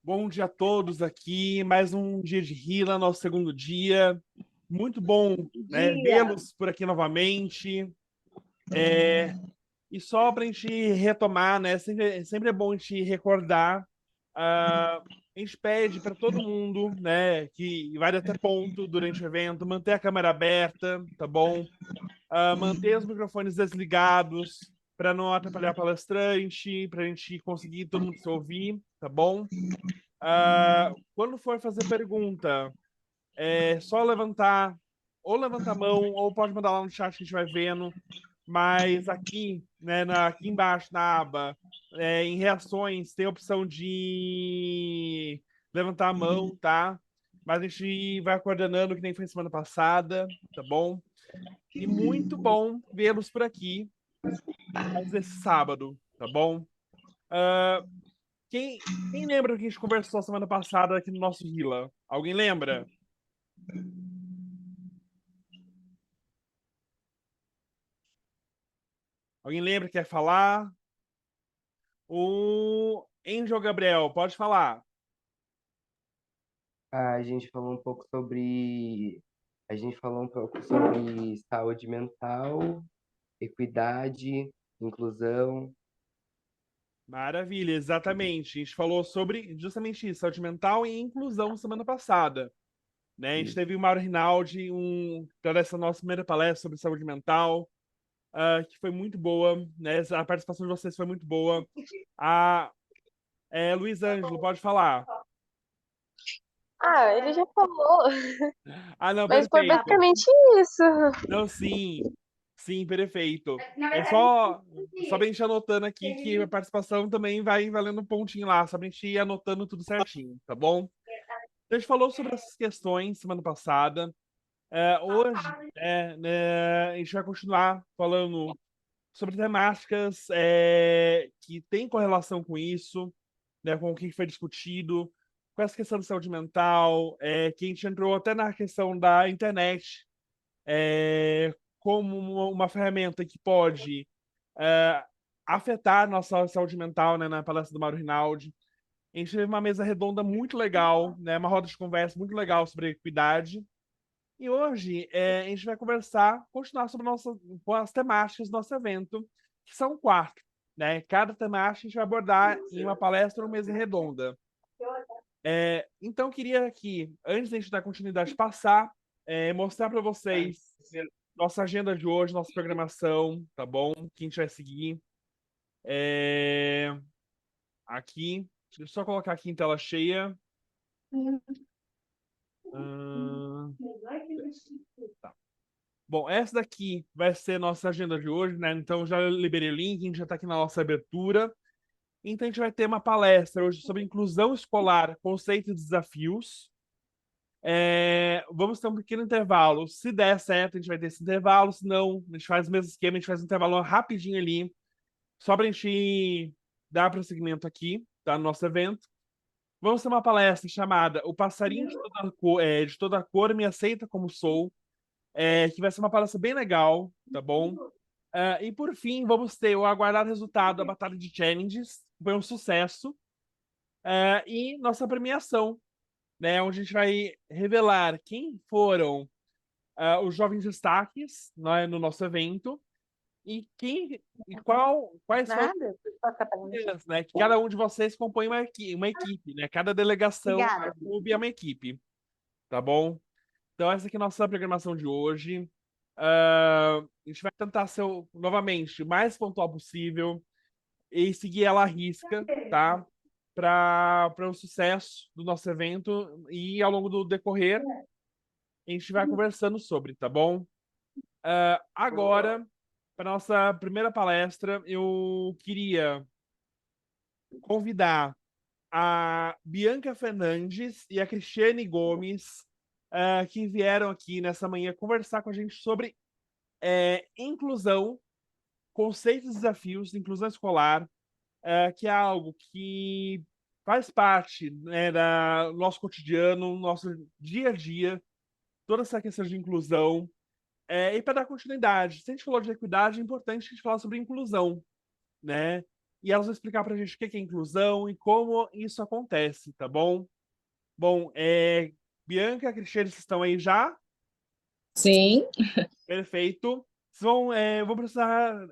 Bom dia a todos aqui, mais um dia de Rila, nosso segundo dia. Muito bom, né, Dia. vê-los por aqui novamente. E só para a gente retomar, né, sempre é bom a gente recordar. A gente pede para todo mundo, né, que vai até ponto durante o evento, manter a câmera aberta, tá bom? Manter os microfones desligados para não atrapalhar o palestrante, para a gente conseguir todo mundo se ouvir, tá bom? Quando for fazer pergunta, é só levantar, ou levantar a mão, ou pode mandar lá no chat que a gente vai vendo. Mas aqui, né, aqui embaixo na aba, em reações, tem a opção de levantar a mão, tá? Mas a gente vai coordenando que nem foi semana passada, tá bom? E muito bom vê-los por aqui, mais esse sábado, tá bom? Ah, quem lembra que a gente conversou semana passada aqui no nosso Rila? Alguém lembra? Alguém lembra que quer falar? O Angel Gabriel, pode falar. A gente falou um pouco sobre. A gente falou um pouco sobre saúde mental, equidade, inclusão. Maravilha, exatamente. A gente falou sobre justamente isso, saúde mental e inclusão semana passada, né? A gente teve o Mauro Rinaldi, para essa nossa primeira palestra sobre saúde mental, que foi muito boa, né? A participação de vocês foi muito boa. A Luiz Ângelo, pode falar. Ele já falou, Ah, não, mas foi perfeito. basicamente isso. Não, sim. Sim, perfeito. É só pra gente ir anotando aqui que a participação também vai valendo um pontinho lá, só pra gente ir anotando tudo certinho, tá bom? Então, a gente falou sobre essas questões semana passada. Hoje, né, a gente vai continuar falando sobre temáticas que têm correlação com isso, né, com o que foi discutido, com essa questão de saúde mental, que a gente entrou até na questão da internet, como uma ferramenta que pode é, afetar nossa saúde mental, né, na palestra do Mauro Rinaldi. A gente teve uma mesa redonda muito legal, né, uma roda de conversa muito legal sobre equidade. E hoje a gente vai continuar sobre com as temáticas do nosso evento, que são quatro. Né? Cada temática a gente vai abordar em uma palestra ou uma mesa redonda. Então, eu queria aqui, antes de a gente dar continuidade, mostrar para vocês nossa agenda de hoje, nossa programação, tá bom? Que a gente vai seguir. É, Aqui, deixa eu só colocar aqui em tela cheia. Ahn, tá. Bom, essa daqui vai ser nossa agenda de hoje, né? Então, já liberei o link, a gente já está aqui na nossa abertura. Então, a gente vai ter uma palestra hoje sobre inclusão escolar, conceitos e desafios. Vamos ter um pequeno intervalo. Se der certo, a gente vai ter esse intervalo. Se não, a gente faz o mesmo esquema, a gente faz um intervalo rapidinho ali, só para a gente dar prosseguimento aqui, tá? No nosso evento. Vamos ter uma palestra chamada O Passarinho de toda cor me aceita como sou, que vai ser uma palestra bem legal, tá bom? E por fim, vamos ter o aguardado resultado da Batalha de Challenges, que foi um sucesso, e nossa premiação, né? Onde a gente vai revelar quem foram os jovens destaques, né, no nosso evento quais foram Nada, só atrapalhando. eles, né? Que cada um de vocês compõe uma equipe, né? Cada delegação Obrigada. é uma equipe, tá bom? Então essa aqui é a nossa programação de hoje. A gente vai tentar ser, novamente, o mais pontual possível e seguir ela à risca, tá? Para o sucesso do nosso evento e ao longo do decorrer a gente vai conversando sobre, tá bom? Agora, para nossa primeira palestra, eu queria convidar a Bianca Fernandes e a Cristiane Gomes, que vieram aqui nessa manhã conversar com a gente sobre inclusão, conceitos e desafios de inclusão escolar, que é algo que faz parte, né, do nosso cotidiano, nosso dia a dia, toda essa questão de inclusão. E para dar continuidade, se a gente falou de equidade, é importante a gente falar sobre inclusão, né? e elas vão explicar pra gente o que é inclusão e como isso acontece, tá bom? Bom, Bianca, Cristiane, vocês estão aí já? Sim. Perfeito. Vocês vão precisar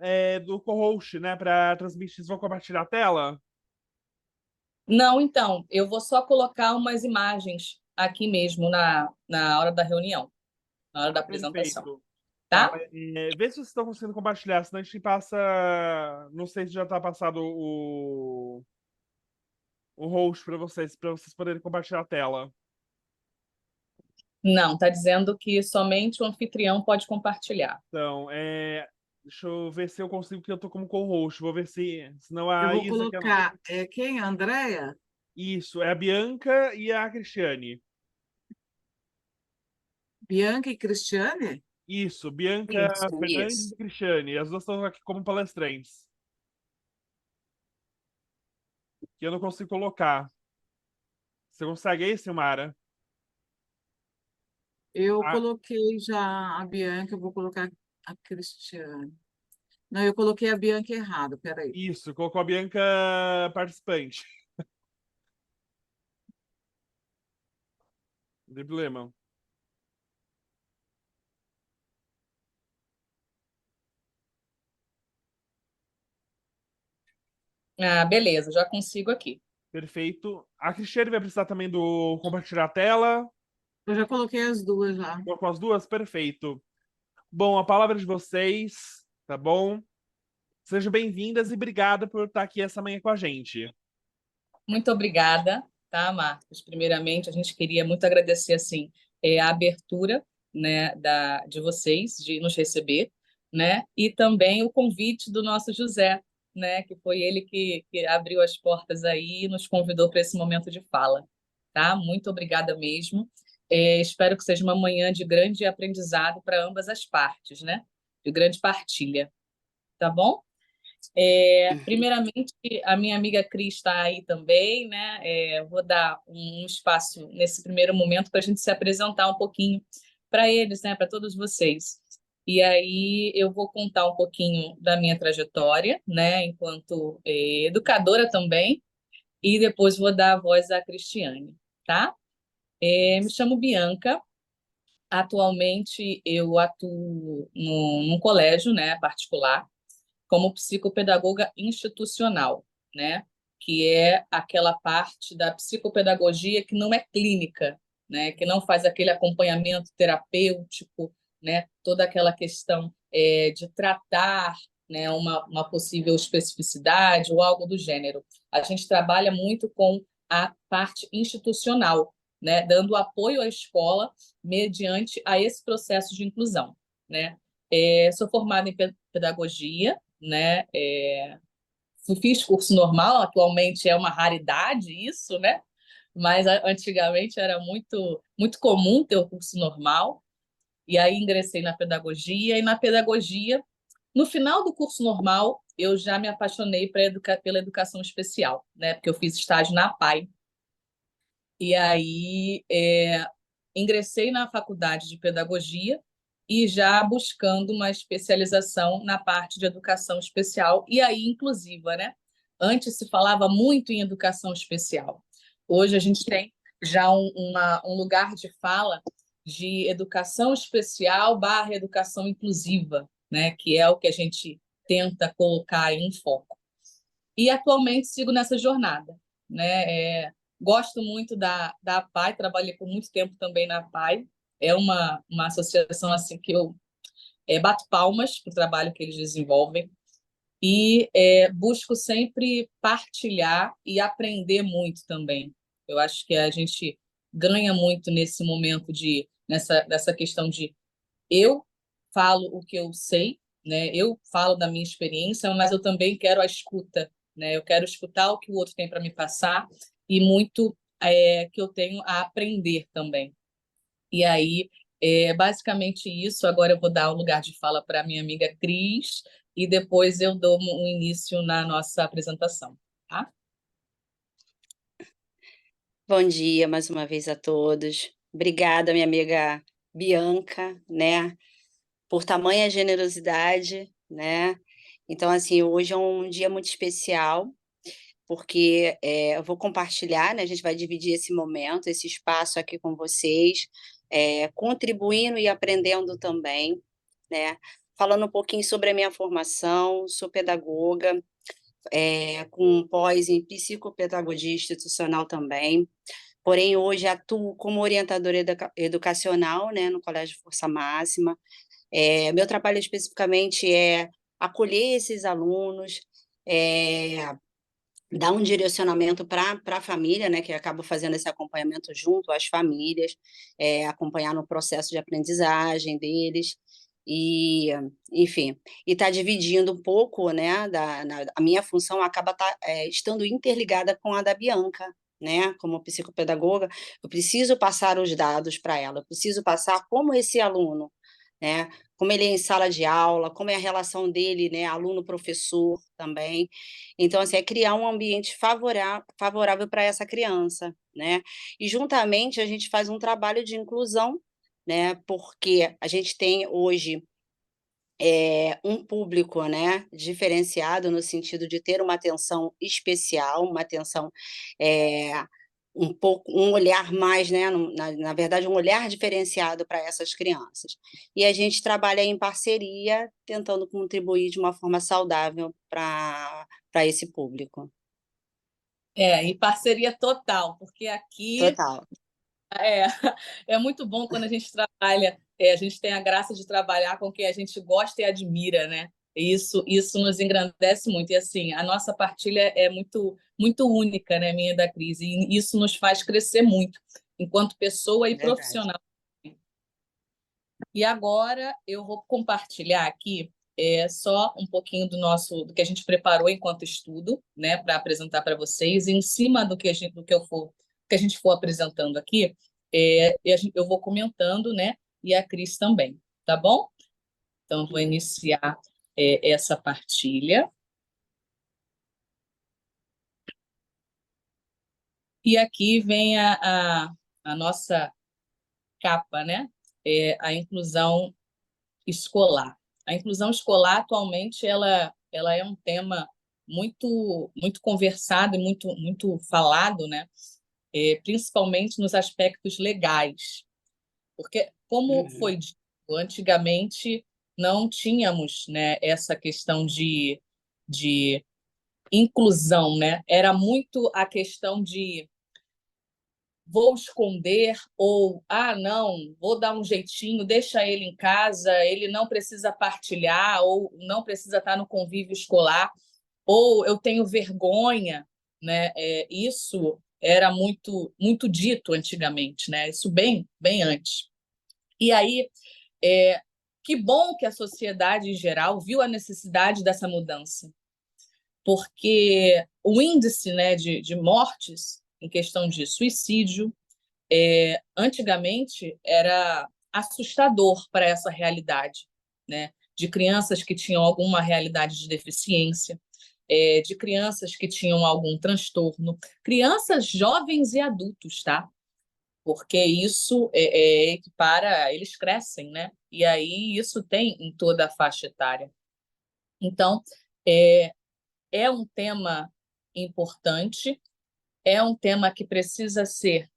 do co-host, né, para transmitir. Vocês vão compartilhar a tela? Não, então, eu vou só colocar umas imagens aqui mesmo na hora da reunião, na hora da apresentação, Perfeito. Tá, tá? mas, vê se vocês estão conseguindo compartilhar, senão a gente passa. Não sei se já está passado o host para vocês poderem compartilhar a tela. Não, tá dizendo que somente o anfitrião pode compartilhar. Então, deixa eu ver se eu consigo, porque eu tô como co-host. Vou ver se. Senão Eu a vou Isa. colocar, quem? A Andréia? Isso, é a Bianca e a Cristiane. Bianca e Cristiane? Isso, Bianca Isso, Fernandes isso. e Cristiane. As duas estão aqui como palestrantes. Que eu não consigo colocar. Você consegue aí, Silmara? Eu Ah, coloquei já a Bianca, eu vou colocar a Cristiane. Não, eu coloquei a Bianca errado, peraí. isso, colocou a Bianca participante. Não tem problema. Ah, beleza, já consigo aqui. Perfeito. A Cristiane vai precisar também do compartilhar a tela. Eu já coloquei as duas já. Colocou as duas? Perfeito. Bom, a palavra de vocês, tá bom? Sejam bem-vindas e obrigada por estar aqui essa manhã com a gente. Muito obrigada, tá, Marcos? Primeiramente, a gente queria muito agradecer assim a abertura, né, de vocês de nos receber, né, e também o convite do nosso José, né, que foi ele que abriu as portas aí e nos convidou para esse momento de fala, tá? Muito obrigada mesmo. Espero que seja uma manhã de grande aprendizado para ambas as partes, né? De grande partilha, tá bom? Primeiramente, a minha amiga Cris está aí também, né? Vou dar um espaço nesse primeiro momento para a gente se apresentar um pouquinho para eles, né? Para todos vocês. E aí eu vou contar um pouquinho da minha trajetória, né? Enquanto educadora também, e depois vou dar a voz à Cristiane, tá? Me chamo Bianca. Atualmente eu atuo num colégio, né, particular como psicopedagoga institucional, né? Que é aquela parte da psicopedagogia que não é clínica, né? Que não faz aquele acompanhamento terapêutico, né? Toda aquela questão de tratar, né? Uma possível especificidade ou algo do gênero. A gente trabalha muito com a parte institucional, né? Dando apoio à escola mediante a esse processo de inclusão, né? Sou formada em pedagogia, né? Fiz curso normal, atualmente é uma raridade isso, né? Mas antigamente era muito comum ter o curso normal. E aí ingressei na pedagogia, e na pedagogia, no final do curso normal, eu já me apaixonei pela educação especial, né? Porque eu fiz estágio na APAE. E aí ingressei na faculdade de pedagogia e já buscando uma especialização na parte de educação especial e aí inclusiva, né? Antes se falava muito em educação especial. Hoje a gente tem já um lugar de fala de educação especial / educação inclusiva, né? Que é o que a gente tenta colocar em foco. E atualmente sigo nessa jornada, né? Gosto muito da APAE, trabalhei por muito tempo também na APAE. É uma associação assim que eu bato palmas para o trabalho que eles desenvolvem e busco sempre partilhar e aprender muito também. Eu acho que a gente ganha muito nesse momento nessa questão de eu falo o que eu sei, né? Eu falo da minha experiência, mas eu também quero a escuta, né? Eu quero escutar o que o outro tem para me passar e muito que eu tenho a aprender também. E aí, basicamente isso. Agora eu vou dar o lugar de fala para a minha amiga Cris e depois eu dou um início na nossa apresentação, tá? Bom dia mais uma vez a todos. Obrigada, minha amiga Bianca, né, por tamanha generosidade, né, Então, assim, hoje é um dia muito especial, porque, eu vou compartilhar, né, a gente vai dividir esse momento, esse espaço aqui com vocês, contribuindo e aprendendo também, né, falando um pouquinho sobre a minha formação. Sou pedagoga, com pós em psicopedagogia institucional também, porém hoje atuo como orientadora educacional, né, no Colégio Força Máxima. Meu trabalho especificamente é acolher esses alunos, dar um direcionamento para a família, né, que acaba fazendo esse acompanhamento junto às famílias, acompanhar no processo de aprendizagem deles, e, enfim, e tá dividindo um pouco, né, a minha função acaba estando interligada com a da Bianca, né, como psicopedagoga. Eu preciso passar os dados para ela, eu preciso passar como esse aluno, né, como ele é em sala de aula, como é a relação dele, né, aluno-professor também. Então, assim, é criar um ambiente favorável para essa criança, né. E juntamente a gente faz um trabalho de inclusão, né, porque a gente tem hoje, um público, né, diferenciado no sentido de ter uma atenção especial, uma atenção, eh, um olhar mais, né, na verdade, um olhar diferenciado para essas crianças. E a gente trabalha em parceria, tentando contribuir de uma forma saudável para esse público. E parceria total, porque aqui Total. é, é muito bom quando a gente trabalha, a gente tem a graça de trabalhar com quem a gente gosta e admira, né? Isso nos engrandece muito. E assim, a nossa partilha é muito única, né, minha e da Cris, e isso nos faz crescer muito, enquanto pessoa e Verdade. profissional. E agora eu vou compartilhar aqui só um pouquinho do que a gente preparou enquanto estudo, né, para apresentar para vocês. E em cima do que a gente for apresentando aqui, eu vou comentando, né, e a Cris também, tá bom? Então, eu vou iniciar essa partilha. E aqui vem a nossa capa, né? A inclusão escolar. A inclusão escolar, atualmente, ela é um tema muito conversado e muito falado, né? Principalmente nos aspectos legais. Porque, como foi dito, antigamente não tínhamos, né, essa questão de inclusão, né? Era muito a questão de vou esconder, ou não, vou dar um jeitinho, deixa ele em casa, ele não precisa partilhar, ou não precisa estar no convívio escolar, ou eu tenho vergonha, né? Isso era muito dito antigamente, né? Isso bem antes. E aí, que bom que a sociedade em geral viu a necessidade dessa mudança, porque o índice, né, de mortes em questão de suicídio, antigamente era assustador para essa realidade, né? De crianças que tinham alguma realidade de deficiência, de crianças que tinham algum transtorno, crianças, jovens e adultos, tá? Porque isso equipara, eles crescem, né? E aí isso tem em toda a faixa etária. Então, é um tema importante, é um tema que precisa ser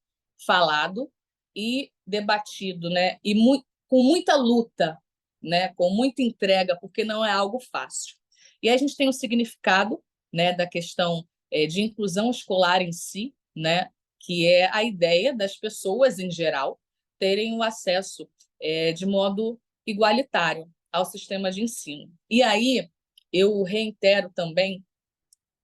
falado e debatido, né? E com muita luta, né? Com muita entrega, porque não é algo fácil. E a gente tem o significado, né, da questão de inclusão escolar em si, né? Que é a ideia das pessoas, em geral, terem o acesso de modo igualitário ao sistema de ensino. E aí, eu reitero também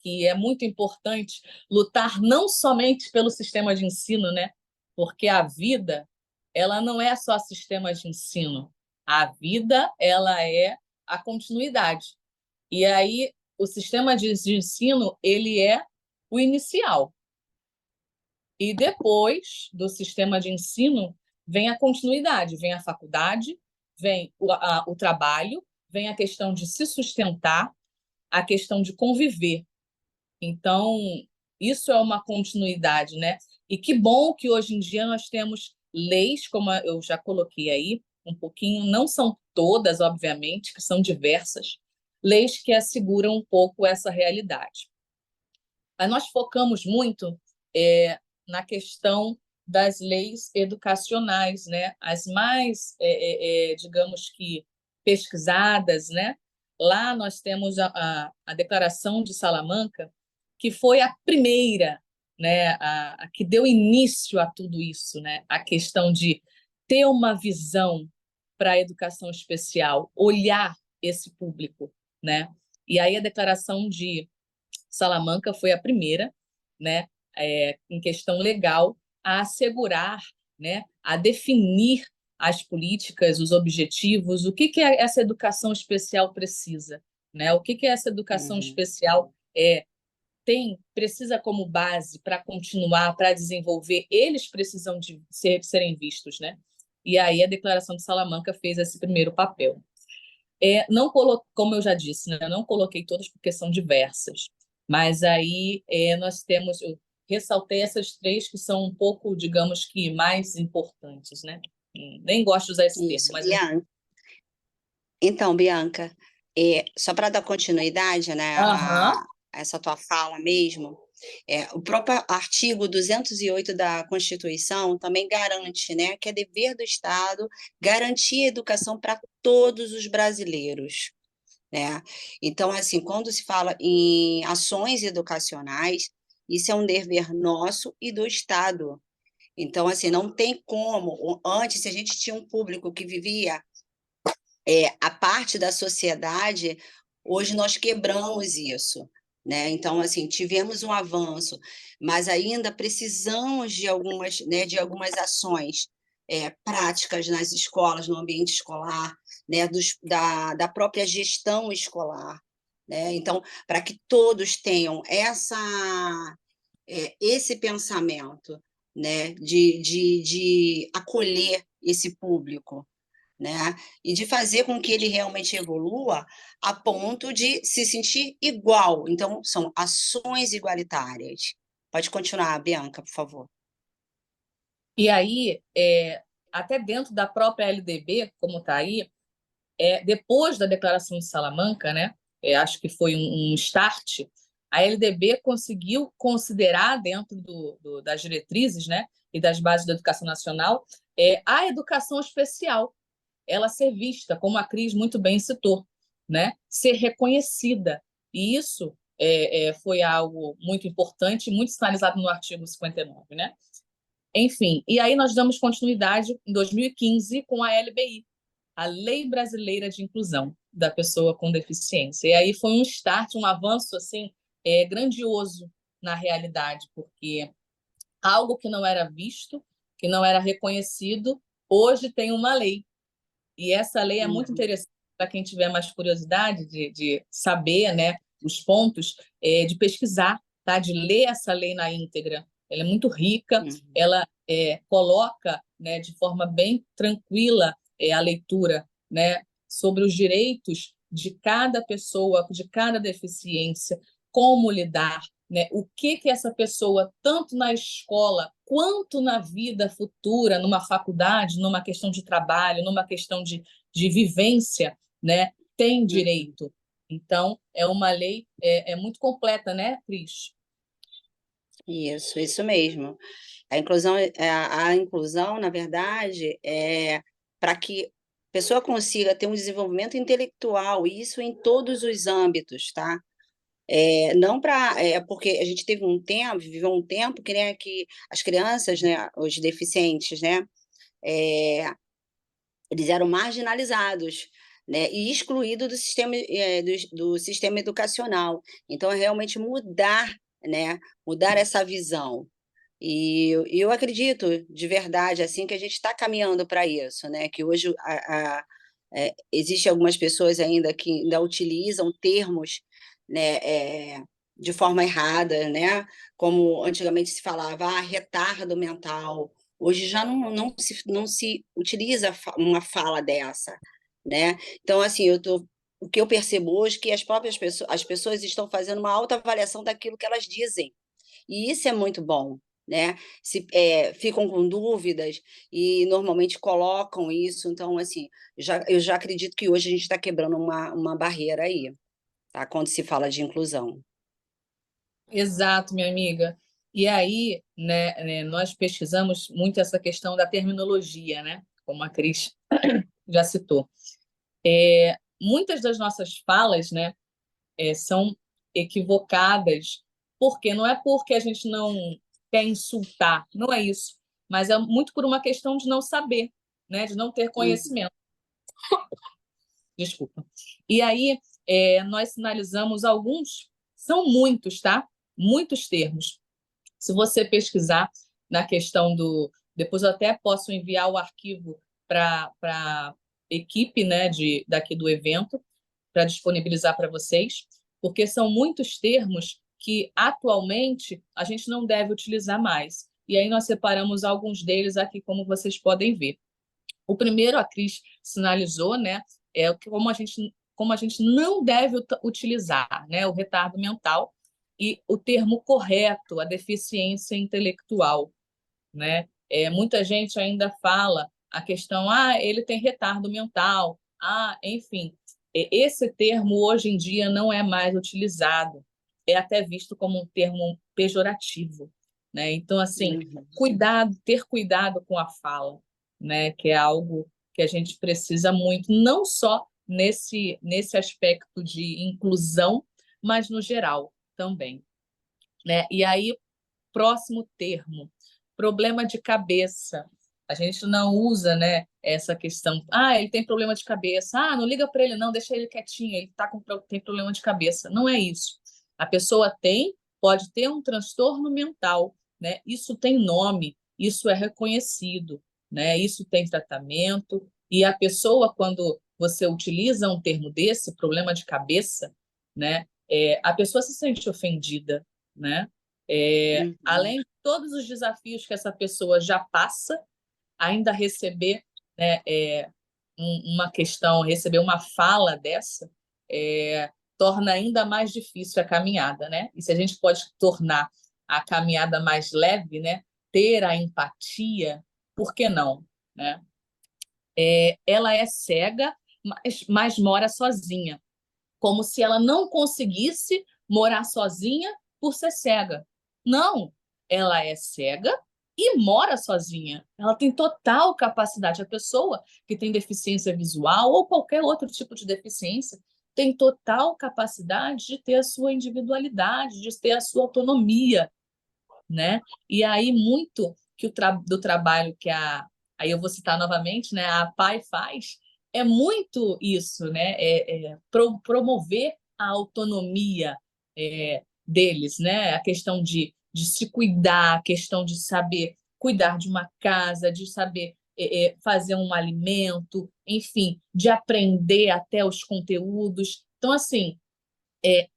que é muito importante lutar não somente pelo sistema de ensino, né? Porque a vida, ela não é só sistema de ensino. A vida, ela é a continuidade. E aí, o sistema de ensino, ele é o inicial. E depois do sistema de ensino, vem a continuidade, vem a faculdade, vem o trabalho, vem a questão de se sustentar, a questão de conviver. Então, isso é uma continuidade, né? E que bom que hoje em dia nós temos leis, como eu já coloquei aí, um pouquinho, não são todas, obviamente, que são diversas, leis que asseguram um pouco essa realidade. Mas nós focamos muito na questão das leis educacionais, né? As mais, digamos que, pesquisadas, né? Lá nós temos a Declaração de Salamanca, que foi a primeira, né? A que deu início a tudo isso, né? A questão de ter uma visão para a educação especial, olhar esse público, né? E aí a Declaração de Salamanca foi a primeira, né? Em questão legal, a assegurar, né? A definir as políticas, os objetivos, o que essa educação especial precisa, né? O que essa educação especial precisa como base para continuar, para desenvolver, eles precisam de serem vistos, né? E aí a Declaração de Salamanca fez esse primeiro papel. Não como eu já disse, né? Não coloquei todas porque são diversas, mas aí nós temos, eu ressaltei essas 3 que são um pouco, digamos que, mais importantes, né? Nem gosto de usar esse termo, Isso, mas Bianca. Então, Bianca, só para dar continuidade, né, Aham. a essa tua fala mesmo, o próprio artigo 208 da Constituição também garante, né, que é dever do Estado garantir a educação para todos os brasileiros, né? Então, assim, quando se fala em ações educacionais, isso é um dever nosso e do Estado. Então, assim, não tem como. Antes, se a gente tinha um público que vivia a parte da sociedade, hoje nós quebramos isso, né? Então, assim, tivemos um avanço, mas ainda precisamos de algumas, né, de algumas ações práticas nas escolas, no ambiente escolar, né, da própria gestão escolar, né? Então, para que todos tenham esse pensamento, né, de acolher esse público, né? E de fazer com que ele realmente evolua a ponto de se sentir igual. Então, são ações igualitárias. Pode continuar, Bianca, por favor. E aí, até dentro da própria LDB, como está aí, depois da Declaração de Salamanca, né, acho que foi um start, a LDB conseguiu considerar dentro das diretrizes, né, e das bases da educação nacional a educação especial, ela ser vista, como a Cris muito bem citou, né, ser reconhecida. E isso foi algo muito importante, muito sinalizado no artigo 59, né? Enfim, e aí nós damos continuidade em 2015 com a LBI, a Lei Brasileira de Inclusão da Pessoa com Deficiência. E aí foi um start, um avanço assim grandioso na realidade, porque algo que não era visto, que não era reconhecido, hoje tem uma lei. E essa lei é muito interessante para quem tiver mais curiosidade de saber, né, os pontos, de pesquisar, tá? De ler essa lei na íntegra. Ela é muito rica, ela coloca, né, de forma bem tranquila a leitura, né, sobre os direitos de cada pessoa, de cada deficiência, como lidar, né, o que essa pessoa, tanto na escola quanto na vida futura, numa faculdade, numa questão de trabalho, numa questão de vivência, né, tem direito. Então, é uma lei muito completa, né, Cris? Isso mesmo. A inclusão, na verdade, é para que a pessoa consiga ter um desenvolvimento intelectual, e isso em todos os âmbitos, tá? Não porque a gente viveu um tempo que, né, que as crianças, né, os deficientes, né, eles eram marginalizados, né, e excluídos do sistema educacional. Então, é realmente mudar, né, mudar essa visão. E eu acredito de verdade assim que a gente está caminhando para isso, né? Que hoje existe algumas pessoas ainda que ainda utilizam termos, né, de forma errada, né? Como antigamente se falava, retardo mental. Hoje já não se utiliza uma fala dessa, né? Então, assim, o que eu percebo hoje é que as pessoas estão fazendo uma autoavaliação daquilo que elas dizem. E isso é muito bom, né? Ficam com dúvidas e normalmente colocam isso. Então, assim, eu já acredito que hoje a gente está quebrando uma barreira aí. tá? Quando se fala de inclusão. Exato, minha amiga. E aí, né, nós pesquisamos muito essa questão da terminologia, né? Como a Cris já citou. Muitas das nossas falas, né, são equivocadas, porque não é porque a gente não quer insultar, não é isso, mas é muito por uma questão de não saber, né, de não ter conhecimento. Desculpa. E aí, nós sinalizamos alguns, são muitos, tá? Muitos termos. Se você pesquisar na questão do. Depois eu até posso enviar o arquivo para a equipe, né, daqui do evento, para disponibilizar para vocês, porque são muitos termos que atualmente a gente não deve utilizar mais. E aí nós separamos alguns deles aqui, como vocês podem ver. O primeiro, a Cris sinalizou, né, como a gente não deve utilizar, né, o retardo mental e o termo correto, a deficiência intelectual, né? Muita gente ainda fala a questão, ele tem retardo mental, enfim. Esse termo hoje em dia não é mais utilizado, é até visto como um termo pejorativo, né? Então, assim, ter cuidado com a fala, né? Que é algo que a gente precisa muito, não só nesse aspecto de inclusão, mas no geral também, né? E aí, próximo termo, problema de cabeça. A gente não usa, né, essa questão. Ele tem problema de cabeça. Não liga para ele, não, deixa ele quietinho, ele tem problema de cabeça. Não é isso. A pessoa pode ter um transtorno mental, né? Isso tem nome, isso é reconhecido, né? Isso tem tratamento. E a pessoa, quando você utiliza um termo desse, problema de cabeça, né, a pessoa se sente ofendida, né? Além de todos os desafios que essa pessoa já passa, ainda receber, né, receber uma fala dessa, torna ainda mais difícil a caminhada, né? E se a gente pode tornar a caminhada mais leve, né, ter a empatia, por que não, né? Ela é cega, mas mora sozinha, como se ela não conseguisse morar sozinha por ser cega. Não, ela é cega e mora sozinha. Ela tem total capacidade. A pessoa que tem deficiência visual ou qualquer outro tipo de deficiência tem total capacidade de ter a sua individualidade, de ter a sua autonomia, né? E aí muito do trabalho que aí eu vou citar novamente, né? A PAI faz é muito isso, né? Promover a autonomia deles, né? A questão de se cuidar, a questão de saber cuidar de uma casa, de saber fazer um alimento, enfim, de aprender até os conteúdos. Então, assim,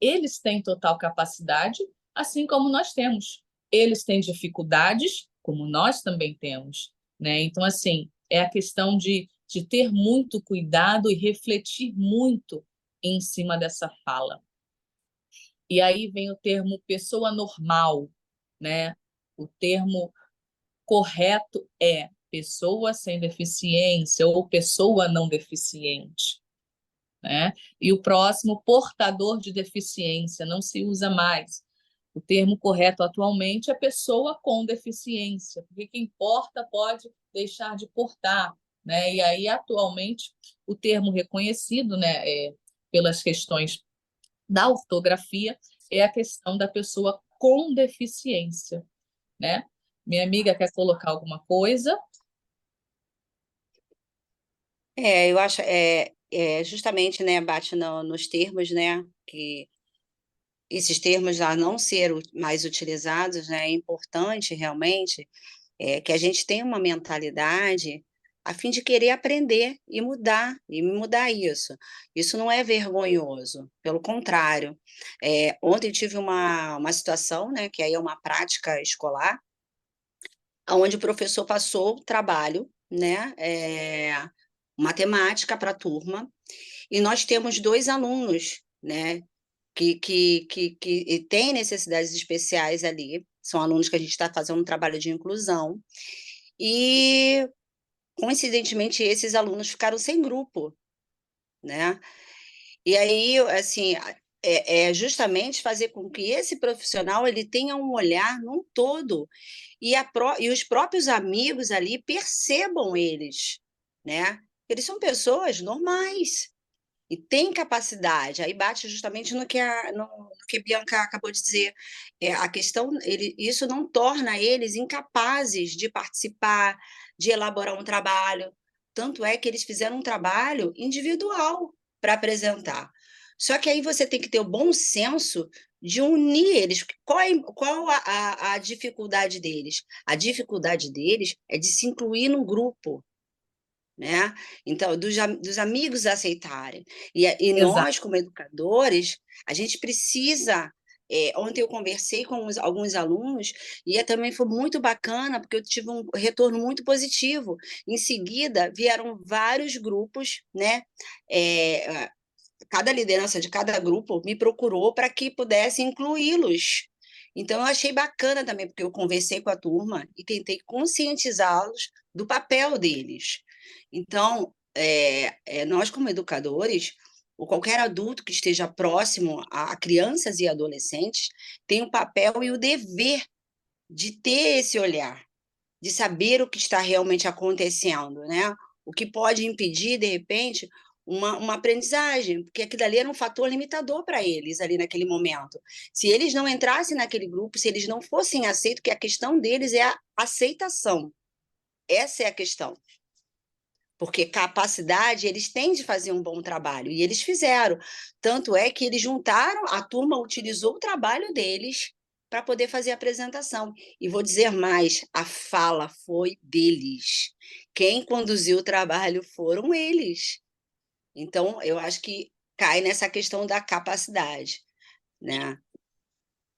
eles têm total capacidade, assim como nós temos. Eles têm dificuldades, como nós também temos, né? Então, assim, é a questão de ter muito cuidado e refletir muito em cima dessa fala. E aí vem o termo pessoa normal, né? O termo correto é pessoa sem deficiência ou pessoa não deficiente, né? E o próximo, portador de deficiência, não se usa mais. O termo correto atualmente é pessoa com deficiência, porque quem porta pode deixar de portar, né? E aí, atualmente, o termo reconhecido, né, pelas questões da ortografia é a questão da pessoa com deficiência, né? Minha amiga quer colocar alguma coisa? Eu acho, justamente, né, bate nos termos, né, que esses termos já não ser mais utilizados, né, é importante realmente que a gente tenha uma mentalidade a fim de querer aprender e mudar isso. Isso não é vergonhoso, pelo contrário. Ontem tive uma situação, né, que aí é uma prática escolar, onde o professor passou o trabalho, né, matemática para a turma, e nós temos 2 alunos, né, que têm necessidades especiais ali, são alunos que a gente está fazendo um trabalho de inclusão, e, coincidentemente, esses alunos ficaram sem grupo, né. E aí, assim, é justamente fazer com que esse profissional ele tenha um olhar num todo e os próprios amigos ali percebam eles, né? Eles são pessoas normais e têm capacidade. Aí bate justamente no que Bianca acabou de dizer. A questão, isso não torna eles incapazes de participar, de elaborar um trabalho. Tanto é que eles fizeram um trabalho individual para apresentar. Só que aí você tem que ter o bom senso de unir eles. Qual a dificuldade deles? A dificuldade deles é de se incluir num grupo, né? Então, dos amigos aceitarem. E Exato. nós, como educadores, a gente precisa. Ontem eu conversei com alguns alunos e também foi muito bacana, porque eu tive um retorno muito positivo. Em seguida, vieram vários grupos, né? Cada liderança de cada grupo me procurou para que pudesse incluí-los. Então, eu achei bacana também, porque eu conversei com a turma e tentei conscientizá-los do papel deles. Então, nós, como educadores, ou qualquer adulto que esteja próximo a crianças e adolescentes, tem o papel e o dever de ter esse olhar, de saber o que está realmente acontecendo, né? O que pode impedir, de repente, uma aprendizagem, porque aquilo ali era um fator limitador para eles ali naquele momento. Se eles não entrassem naquele grupo, se eles não fossem aceitos, que a questão deles é a aceitação. Essa é a questão. Porque capacidade, eles têm de fazer um bom trabalho, e eles fizeram. Tanto é que eles juntaram, a turma utilizou o trabalho deles para poder fazer a apresentação. E vou dizer mais, a fala foi deles. Quem conduziu o trabalho foram eles. Então, eu acho que cai nessa questão da capacidade, né?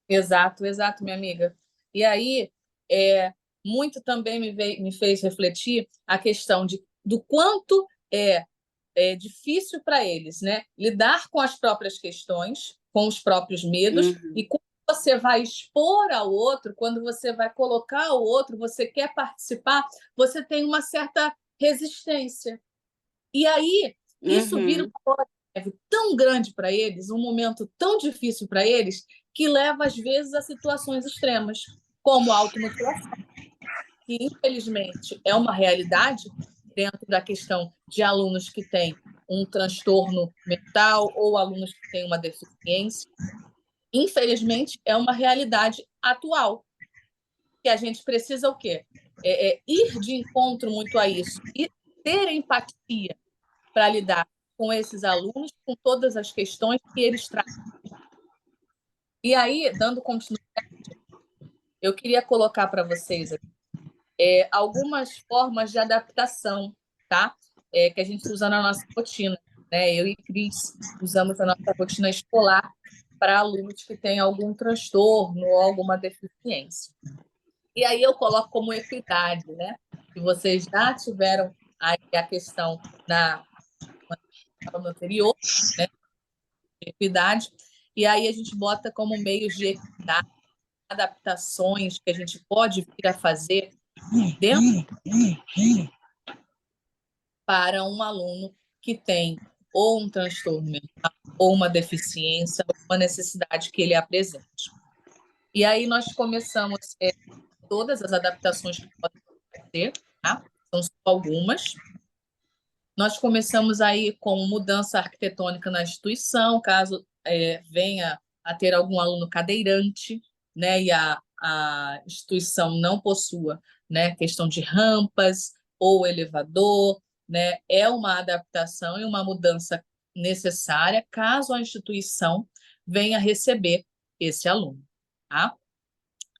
Exato, exato, minha amiga. E aí, muito também me fez refletir a questão do quanto é difícil para eles, né? Lidar com as próprias questões, com os próprios medos, e quando você vai expor ao outro, quando você vai colocar o outro, você quer participar, você tem uma certa resistência. E aí, isso vira uma bola de neve tão grande para eles, um momento tão difícil para eles, que leva, às vezes, a situações extremas, como a automutilação, que, infelizmente, é uma realidade dentro da questão de alunos que têm um transtorno mental ou alunos que têm uma deficiência. Infelizmente, é uma realidade atual, que a gente precisa o quê? Ir de encontro muito a isso e ter empatia para lidar com esses alunos, com todas as questões que eles trazem. E aí, dando continuidade, eu queria colocar para vocês aqui, algumas formas de adaptação, tá? Que a gente usa na nossa rotina, né? Eu e Cris usamos a nossa rotina escolar para alunos que têm algum transtorno ou alguma deficiência. E aí eu coloco como equidade, né? Que vocês já tiveram aí a questão no anterior, né? De equidade, e aí a gente bota como meios de equidade, adaptações que a gente pode vir a fazer dentro para um aluno que tem ou um transtorno mental, ou uma deficiência, ou uma necessidade que ele apresente. E aí nós começamos todas as adaptações que podem fazer, tá? São só algumas. Nós começamos aí com mudança arquitetônica na instituição, caso venha a ter algum aluno cadeirante, né, e a instituição não possua, né, questão de rampas ou elevador, né, é uma adaptação e uma mudança necessária caso a instituição venha receber esse aluno, tá?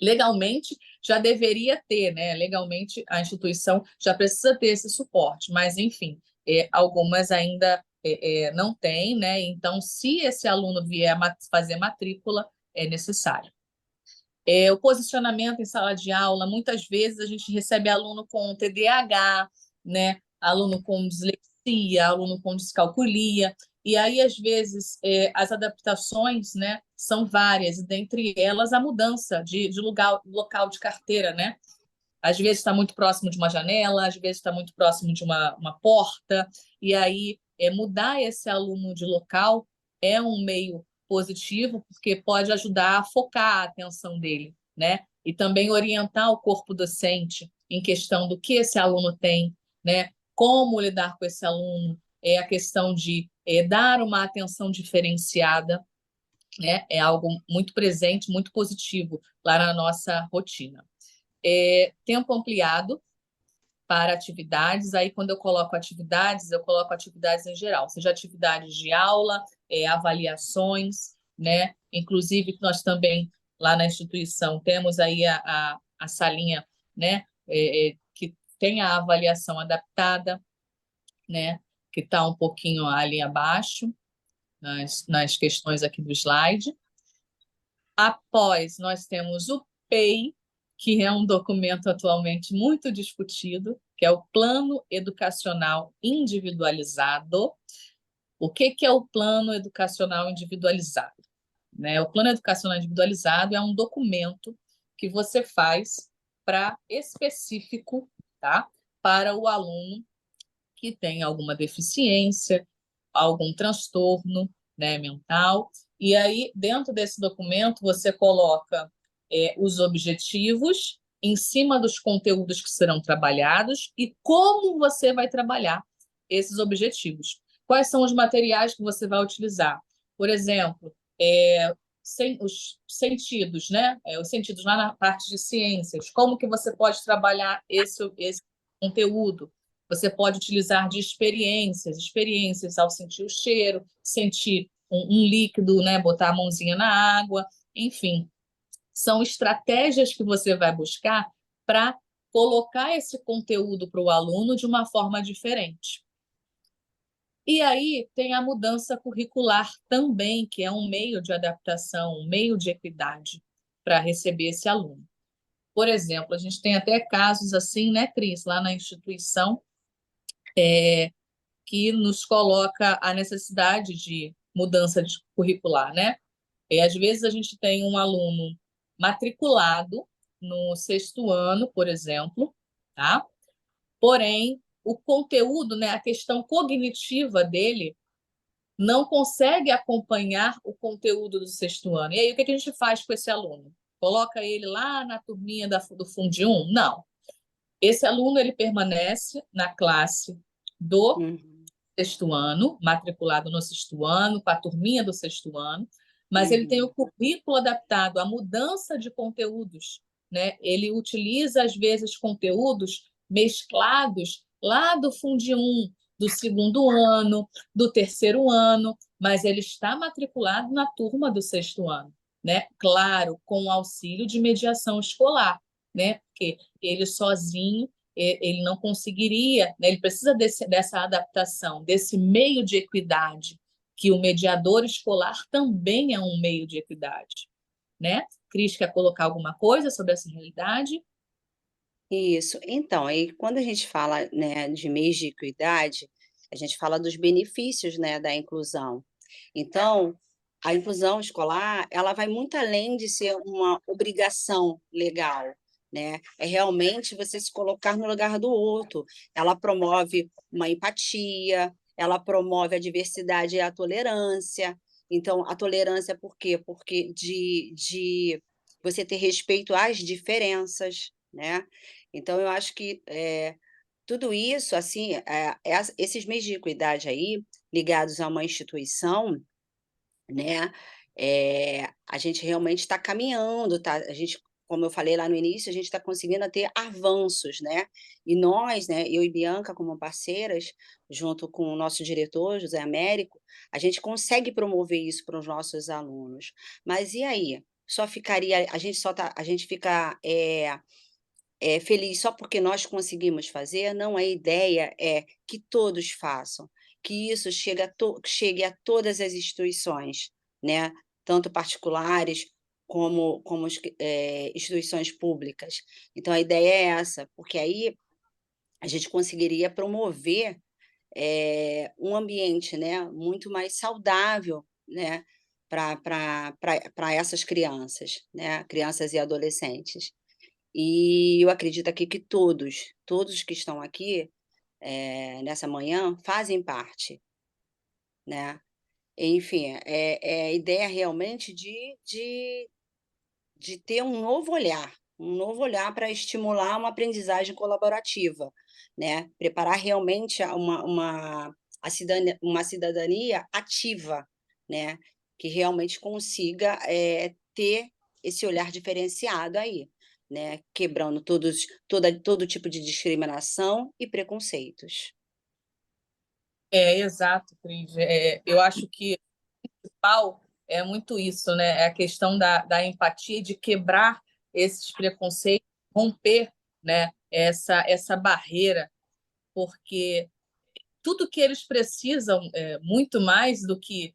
Legalmente já deveria ter, né? Legalmente a instituição já precisa ter esse suporte, mas enfim, algumas ainda não têm, né? Então, se esse aluno vier fazer matrícula, é necessário. O posicionamento em sala de aula, muitas vezes a gente recebe aluno com TDAH, né? Aluno com dislexia, aluno com descalculia, e aí, às vezes, as adaptações, né, são várias, e dentre elas a mudança de local de carteira, né? Às vezes está muito próximo de uma janela, às vezes está muito próximo de uma porta, e aí mudar esse aluno de local é um meio positivo, porque pode ajudar a focar a atenção dele, né? E também orientar o corpo docente em questão do que esse aluno tem, né? Como lidar com esse aluno, a questão de dar uma atenção diferenciada, né? É algo muito presente, muito positivo lá na nossa rotina. Tempo ampliado para atividades, aí quando eu coloco atividades em geral, seja atividades de aula, avaliações, né? Inclusive, nós também, lá na instituição, temos aí a salinha, né? Que tem a avaliação adaptada, né? Que está um pouquinho ali abaixo, nas questões aqui do slide. Após, nós temos o PEI, que é um documento atualmente muito discutido, que é o Plano Educacional Individualizado. O que é o Plano Educacional Individualizado? O Plano Educacional Individualizado é um documento que você faz específico, tá? Para o aluno que tem alguma deficiência, algum transtorno, né, mental. E aí, dentro desse documento, você coloca os objetivos em cima dos conteúdos que serão trabalhados e como você vai trabalhar esses objetivos. Quais são os materiais que você vai utilizar? Por exemplo, os sentidos, né? Os sentidos lá na parte de ciências. Como que você pode trabalhar esse conteúdo? Você pode utilizar de experiências ao sentir o cheiro, sentir um líquido, né? Botar a mãozinha na água, enfim. São estratégias que você vai buscar para colocar esse conteúdo para o aluno de uma forma diferente. E aí tem a mudança curricular também, que é um meio de adaptação, um meio de equidade para receber esse aluno. Por exemplo, a gente tem até casos assim, né, Cris, lá na instituição, que nos coloca a necessidade de mudança curricular, né? Às vezes a gente tem um aluno matriculado no 6º ano, por exemplo, tá? Porém, o conteúdo, né, a questão cognitiva dele não consegue acompanhar o conteúdo do 6º ano. E aí, o que a gente faz com esse aluno? Coloca ele lá na turminha do Fundi 1? Não. Esse aluno ele permanece na classe do 6º ano, matriculado no 6º ano, com a turminha do 6º ano, mas ele tem o currículo adaptado à mudança de conteúdos, né? Ele utiliza, às vezes, conteúdos mesclados lá do Fundi 1, do 2º ano, do 3º ano, mas ele está matriculado na turma do 6º ano, né? Claro, com o auxílio de mediação escolar, né? Porque ele sozinho ele não conseguiria, né? Ele precisa dessa adaptação, desse meio de equidade, que o mediador escolar também é um meio de equidade, né? Cris, quer colocar alguma coisa sobre essa realidade? Isso. Então, aí quando a gente fala, né, de meios de equidade, a gente fala dos benefícios, né, da inclusão. Então, a inclusão escolar, ela vai muito além de ser uma obrigação legal, né? É realmente você se colocar no lugar do outro. Ela promove uma empatia, ela promove a diversidade e a tolerância. Então, a tolerância por quê? Porque de você ter respeito às diferenças, né? Então, eu acho que tudo isso, assim, esses meios de equidade aí, ligados a uma instituição, né, a gente realmente está caminhando, tá? A gente, como eu falei lá no início, a gente está conseguindo ter avanços, né? E nós, né, eu e Bianca, como parceiras, junto com o nosso diretor, José Américo, a gente consegue promover isso para os nossos alunos. Mas e aí? A gente fica feliz só porque nós conseguimos fazer? Não, a ideia é que todos façam, que isso chegue a todas as instituições, né? Tanto particulares como instituições públicas. Então, a ideia é essa, porque aí a gente conseguiria promover um ambiente, né, muito mais saudável, né, para essas crianças, né, crianças e adolescentes. E eu acredito aqui que todos que estão aqui, nessa manhã, fazem parte, né. enfim, é a ideia realmente de ter um novo olhar para estimular uma aprendizagem colaborativa, né? Preparar realmente uma cidadania ativa, né? Que realmente consiga ter esse olhar diferenciado aí, né? Quebrando todo tipo de discriminação e preconceitos. Exato, Cris. Eu acho que o principal é muito isso, né? É a questão da empatia, de quebrar esses preconceitos, romper, né, essa barreira, porque tudo que eles precisam, muito mais do que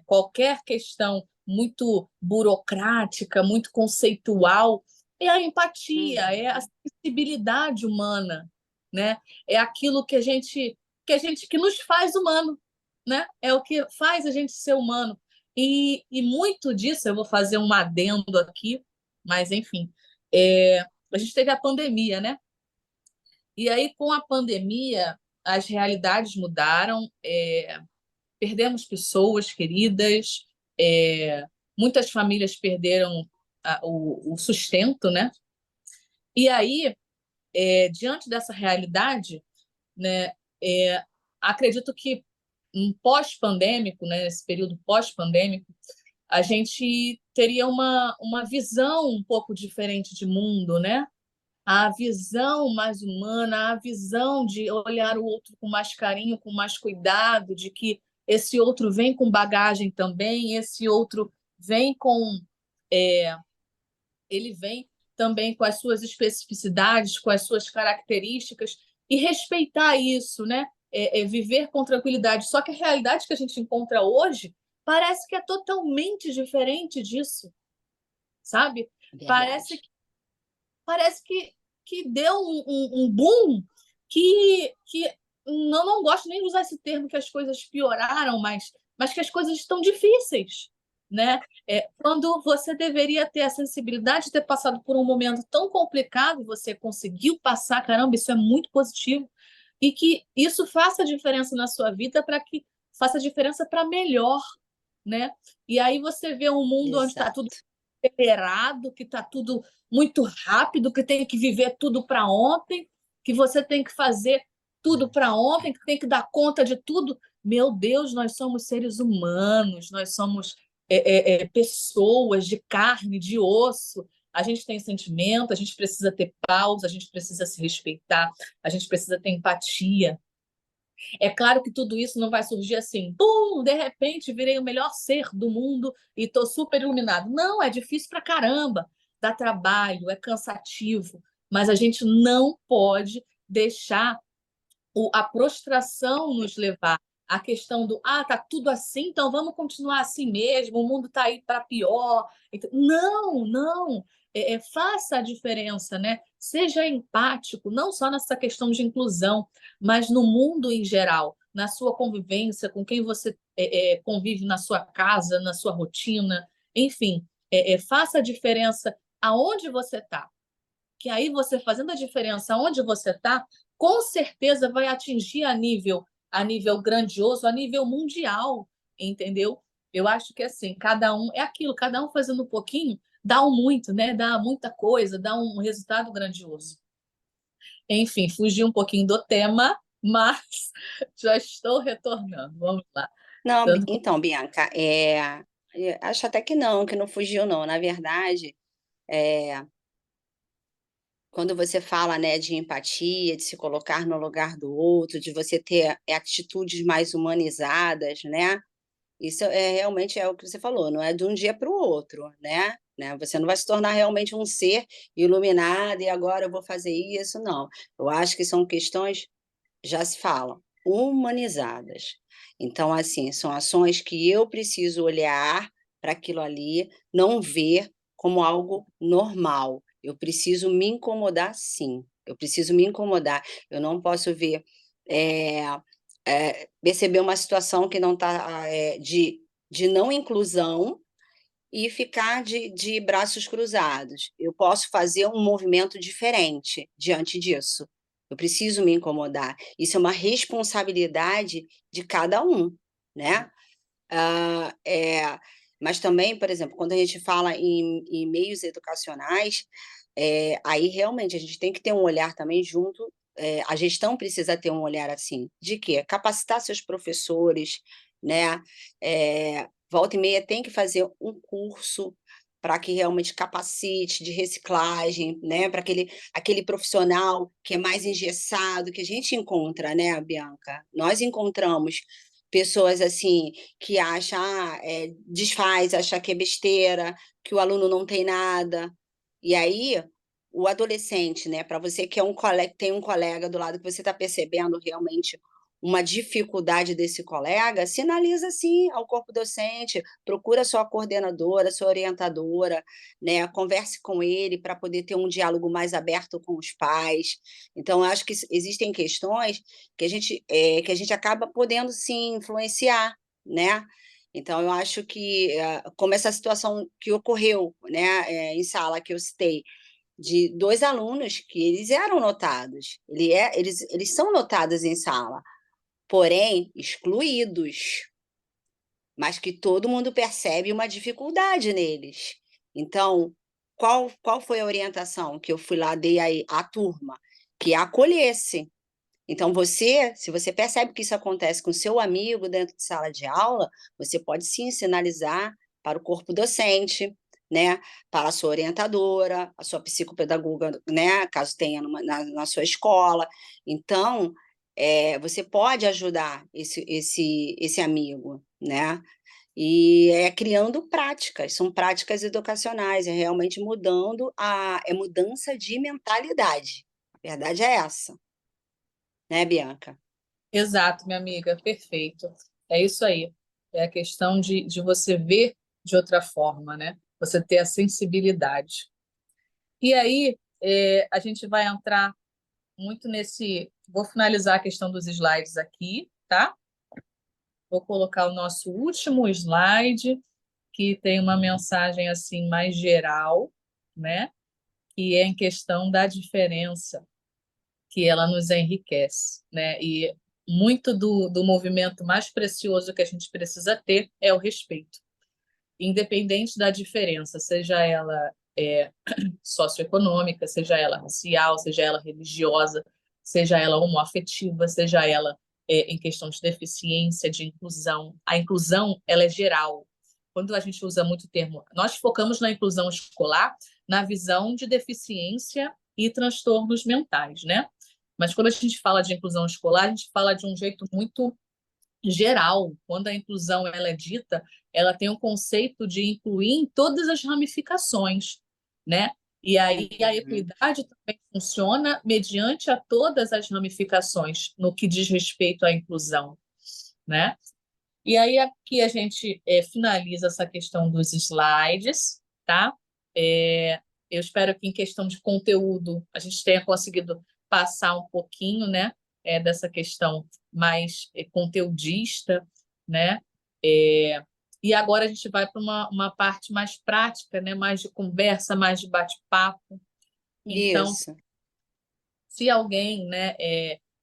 qualquer questão muito burocrática, muito conceitual, é a empatia, é a sensibilidade humana, né? É aquilo que nos faz humano, né? É o que faz a gente ser humano. E muito disso, eu vou fazer um adendo aqui, mas enfim, a gente teve a pandemia, né? E aí, com a pandemia, as realidades mudaram, perdemos pessoas queridas, muitas famílias perderam o sustento, né? E aí, diante dessa realidade, né, acredito que um pós-pandêmico, né, nesse período pós-pandêmico, a gente teria uma visão um pouco diferente de mundo, né? A visão mais humana, a visão de olhar o outro com mais carinho, com mais cuidado, de que esse outro vem com bagagem também, esse outro vem com ele vem também com as suas especificidades, com as suas características, e respeitar isso, né? Viver com tranquilidade. Só que a realidade que a gente encontra hoje parece que é totalmente diferente disso, sabe? Parece Verdade. parece que deu um boom que não gosto nem de usar esse termo, que as coisas pioraram, mas que as coisas estão difíceis, né? Quando você deveria ter a sensibilidade de ter passado por um momento tão complicado, você conseguiu passar, caramba, isso é muito positivo, e que isso faça diferença na sua vida, para que faça diferença para melhor, né? E aí você vê um mundo onde está tudo Exato. acelerado, que está tudo muito rápido, que tem que viver tudo para ontem, que você tem que fazer tudo para ontem, que tem que dar conta de tudo. Meu Deus, nós somos seres humanos, nós somos pessoas de carne, de osso. A gente tem sentimento, a gente precisa ter pausa, a gente precisa se respeitar, a gente precisa ter empatia. É claro que tudo isso não vai surgir assim, pum, de repente virei o melhor ser do mundo e estou super iluminado. Não, é difícil pra caramba, dá trabalho, é cansativo, mas a gente não pode deixar a prostração nos levar. A questão do, tá tudo assim, então vamos continuar assim mesmo, o mundo está aí para pior. Não, não. Faça a diferença, né? Seja empático, não só nessa questão de inclusão, mas no mundo em geral, na sua convivência, com quem você convive na sua casa, na sua rotina, enfim, faça a diferença aonde você está. Que aí você fazendo a diferença onde você está, com certeza vai atingir a nível grandioso, a nível mundial, entendeu? Eu acho que assim, cada um é aquilo, cada um fazendo um pouquinho, dá um muito, né? Dá muita coisa, dá um resultado grandioso. Enfim, fugi um pouquinho do tema, mas já estou retornando. Vamos lá. Não, Tanto que então, Bianca, acho até que não fugiu, não. Na verdade, é, quando você fala, né, de empatia, de se colocar no lugar do outro, de você ter atitudes mais humanizadas, né? Isso realmente é o que você falou, não é de um dia para o outro, né? Você não vai se tornar realmente um ser iluminado e agora eu vou fazer isso, não. Eu acho que são questões, já se falam, humanizadas. Então, assim, são ações que eu preciso olhar para aquilo ali, não ver como algo normal. Eu preciso me incomodar, sim. Eu preciso me incomodar. Eu não posso ver, eh perceber uma situação que não está, de não inclusão e ficar de braços cruzados. Eu posso fazer um movimento diferente diante disso. Eu preciso me incomodar. Isso é uma responsabilidade de cada um, né? Mas também, por exemplo, quando a gente fala em meios educacionais, aí realmente a gente tem que ter um olhar também junto, a gestão precisa ter um olhar assim, de quê? Capacitar seus professores, né? Volta e meia tem que fazer um curso para que realmente capacite de reciclagem, né? Para aquele profissional que é mais engessado, que a gente encontra, né, Bianca? Nós encontramos pessoas assim que acham, desfaz, acha que é besteira, que o aluno não tem nada. E aí, o adolescente, né, para você que tem um colega do lado que você está percebendo realmente uma dificuldade desse colega, sinaliza sim ao corpo docente, procura sua coordenadora, sua orientadora, né, converse com ele para poder ter um diálogo mais aberto com os pais. Então, eu acho que existem questões que a gente acaba podendo sim influenciar, né? Então, eu acho que, como essa situação que ocorreu, né, em sala que eu citei, de 2 alunos que eles eram notados, eles são notados em sala, porém excluídos, mas que todo mundo percebe uma dificuldade neles. Então, qual foi a orientação que eu fui lá, dei à turma? Que acolhesse. Então, se você percebe que isso acontece com seu amigo dentro de sala de aula, você pode sim sinalizar para o corpo docente, né, para a sua orientadora, a sua psicopedagoga, né, caso tenha na sua escola. Então, você pode ajudar esse amigo, né? E criando práticas, são práticas educacionais, é realmente mudança de mentalidade. A verdade é essa, né, Bianca? Exato, minha amiga, perfeito. É isso aí. É a questão de você ver de outra forma, né? Você ter a sensibilidade. E aí, a gente vai entrar muito nesse. Vou finalizar a questão dos slides aqui, tá? Vou colocar o nosso último slide, que tem uma mensagem assim mais geral, né? Que é em questão da diferença, que ela nos enriquece, né? E muito do movimento mais precioso que a gente precisa ter é o respeito, independente da diferença, seja ela socioeconômica, seja ela racial, seja ela religiosa, seja ela homoafetiva, seja ela em questão de deficiência, de inclusão. A inclusão, ela é geral. Quando a gente usa muito o termo, nós focamos na inclusão escolar, na visão de deficiência e transtornos mentais, né? Mas quando a gente fala de inclusão escolar, a gente fala de um jeito muito geral. Quando a inclusão ela é dita, ela tem o conceito de incluir em todas as ramificações, né? E aí a equidade também funciona mediante a todas as ramificações no que diz respeito à inclusão, né? E aí aqui a gente finaliza essa questão dos slides, tá? Eu espero que em questão de conteúdo a gente tenha conseguido passar um pouquinho, né, dessa questão mais conteudista, né? E agora a gente vai para uma parte mais prática, né, mais de conversa, mais de bate-papo. Então, Isso. se alguém, né,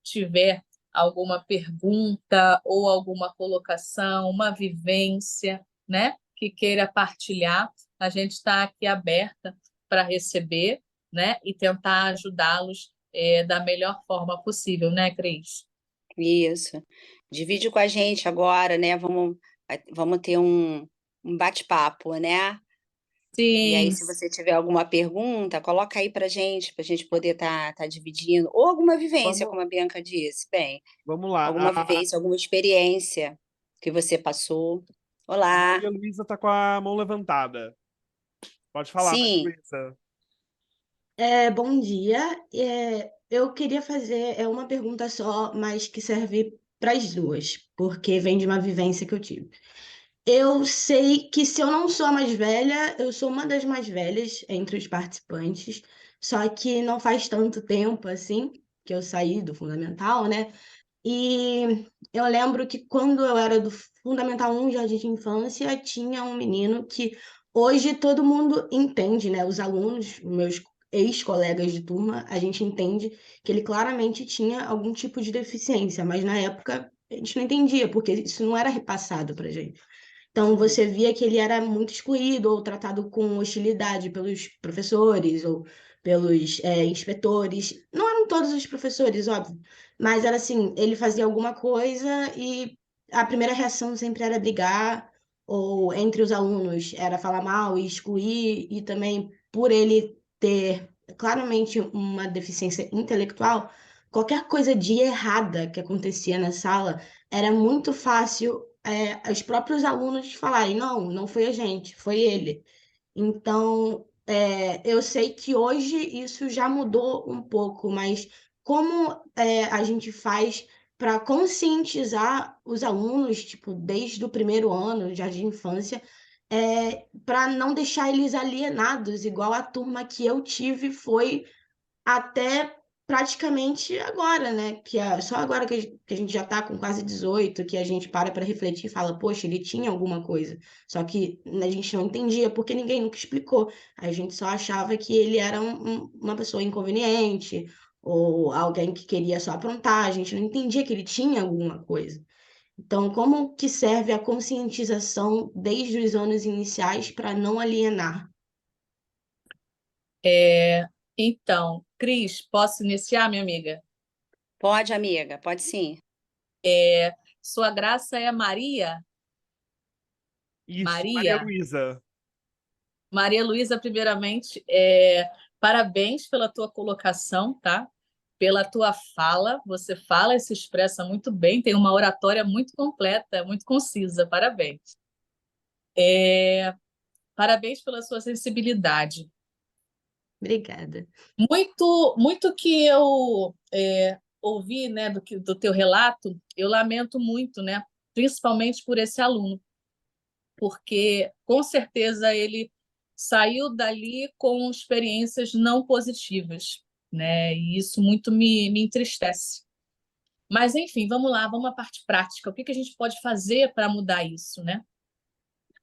tiver alguma pergunta ou alguma colocação, uma vivência, né, que queira partilhar, a gente está aqui aberta para receber, né, e tentar ajudá-los da melhor forma possível, né, Cris? Isso. Divide com a gente agora, né? Vamos ter um bate-papo, né? E aí, Sim, se você tiver alguma pergunta, coloca aí para gente poder tá dividindo. Ou alguma vivência, Vamos, como a Bianca disse. Bem, vamos lá. alguma vivência, alguma experiência que você passou. A Olá. Maria Luísa está com a mão levantada. Pode falar, Maria Sim, Luísa. Bom dia. Eu queria fazer uma pergunta só, mas que serve para as duas, porque vem de uma vivência que eu tive. Eu sei que se eu não sou a mais velha, eu sou uma das mais velhas entre os participantes, só que não faz tanto tempo assim que eu saí do Fundamental, né? E eu lembro que quando eu era do Fundamental 1, Jardim de Infância, tinha um menino que hoje todo mundo entende, né? Os alunos, meus ex-colegas de turma, a gente entende que ele claramente tinha algum tipo de deficiência, mas na época a gente não entendia, porque isso não era repassado pra gente. Então, você via que ele era muito excluído ou tratado com hostilidade pelos professores ou pelos inspetores. Não eram todos os professores, óbvio, mas era assim, ele fazia alguma coisa e a primeira reação sempre era brigar, ou entre os alunos era falar mal e excluir, e também por ele ter claramente uma deficiência intelectual, qualquer coisa de errada que acontecia na sala era muito fácil os próprios alunos falarem, não, não foi a gente, foi ele. Então, eu sei que hoje isso já mudou um pouco, mas como a gente faz para conscientizar os alunos, tipo, desde o primeiro ano, jardim de infância, para não deixar eles alienados, igual a turma que eu tive foi até praticamente agora, né? Que é só agora que a gente já está com quase 18, que a gente para refletir e fala, poxa, ele tinha alguma coisa. Só que a gente não entendia, porque ninguém nunca explicou. A gente só achava que ele era uma pessoa inconveniente, ou alguém que queria só aprontar. A gente não entendia que ele tinha alguma coisa. Então, como que serve a conscientização desde os anos iniciais para não alienar? É, então, Cris, posso iniciar, minha amiga? Pode, amiga, pode sim. Sua graça é Maria? Isso, Maria Maria? Luísa. Maria Luísa, primeiramente, parabéns pela tua colocação, tá? Pela tua fala. Você fala e se expressa muito bem, tem uma oratória muito completa, muito concisa. Parabéns. Parabéns pela sua sensibilidade. Obrigada. Muito que eu ouvi, né, do teu relato, eu lamento muito, né? Principalmente por esse aluno, porque com certeza ele saiu dali com experiências não positivas, né? E isso muito me entristece. Mas, enfim, vamos lá, vamos à parte prática. O que a gente pode fazer para mudar isso, né?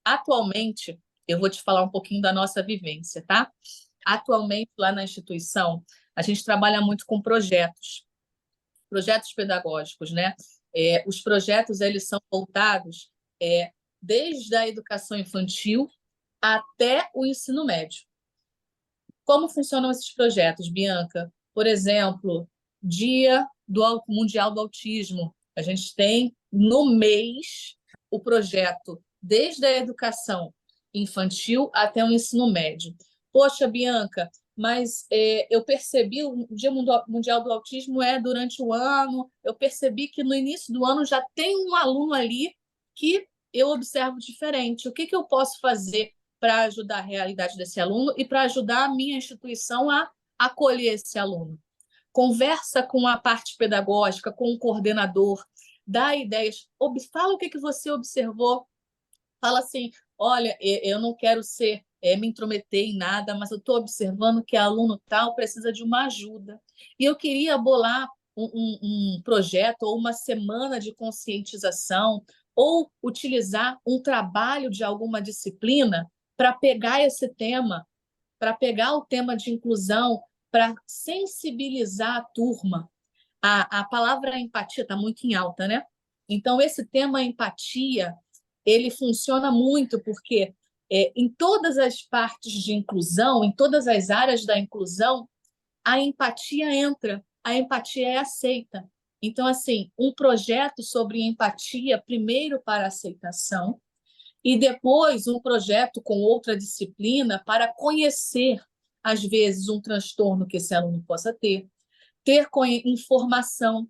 Atualmente, eu vou te falar um pouquinho da nossa vivência, tá? Atualmente, lá na instituição, a gente trabalha muito com projetos pedagógicos, né? Os projetos, eles são voltados desde a educação infantil até o ensino médio. Como funcionam esses projetos, Bianca? Por exemplo, Dia Mundial do Autismo. A gente tem, no mês, o projeto desde a educação infantil até o ensino médio. Poxa, Bianca, mas eu percebi o Dia Mundial do Autismo durante o ano, eu percebi que no início do ano já tem um aluno ali que eu observo diferente. O que eu posso fazer para ajudar a realidade desse aluno e para ajudar a minha instituição a acolher esse aluno? Conversa com a parte pedagógica, com o coordenador, dá ideias, fala o que você observou, fala assim, olha, eu não quero me intrometer em nada, mas eu estou observando que aluno tal precisa de uma ajuda. E eu queria bolar um projeto ou uma semana de conscientização ou utilizar um trabalho de alguma disciplina para pegar esse tema, para pegar o tema de inclusão, para sensibilizar a turma. A palavra empatia está muito em alta, né? Então, esse tema empatia, ele funciona muito porque em todas as partes de inclusão, em todas as áreas da inclusão, a empatia entra, a empatia é aceita. Então, assim, um projeto sobre empatia, primeiro para aceitação, e depois um projeto com outra disciplina para conhecer, às vezes, um transtorno que esse aluno possa ter informação,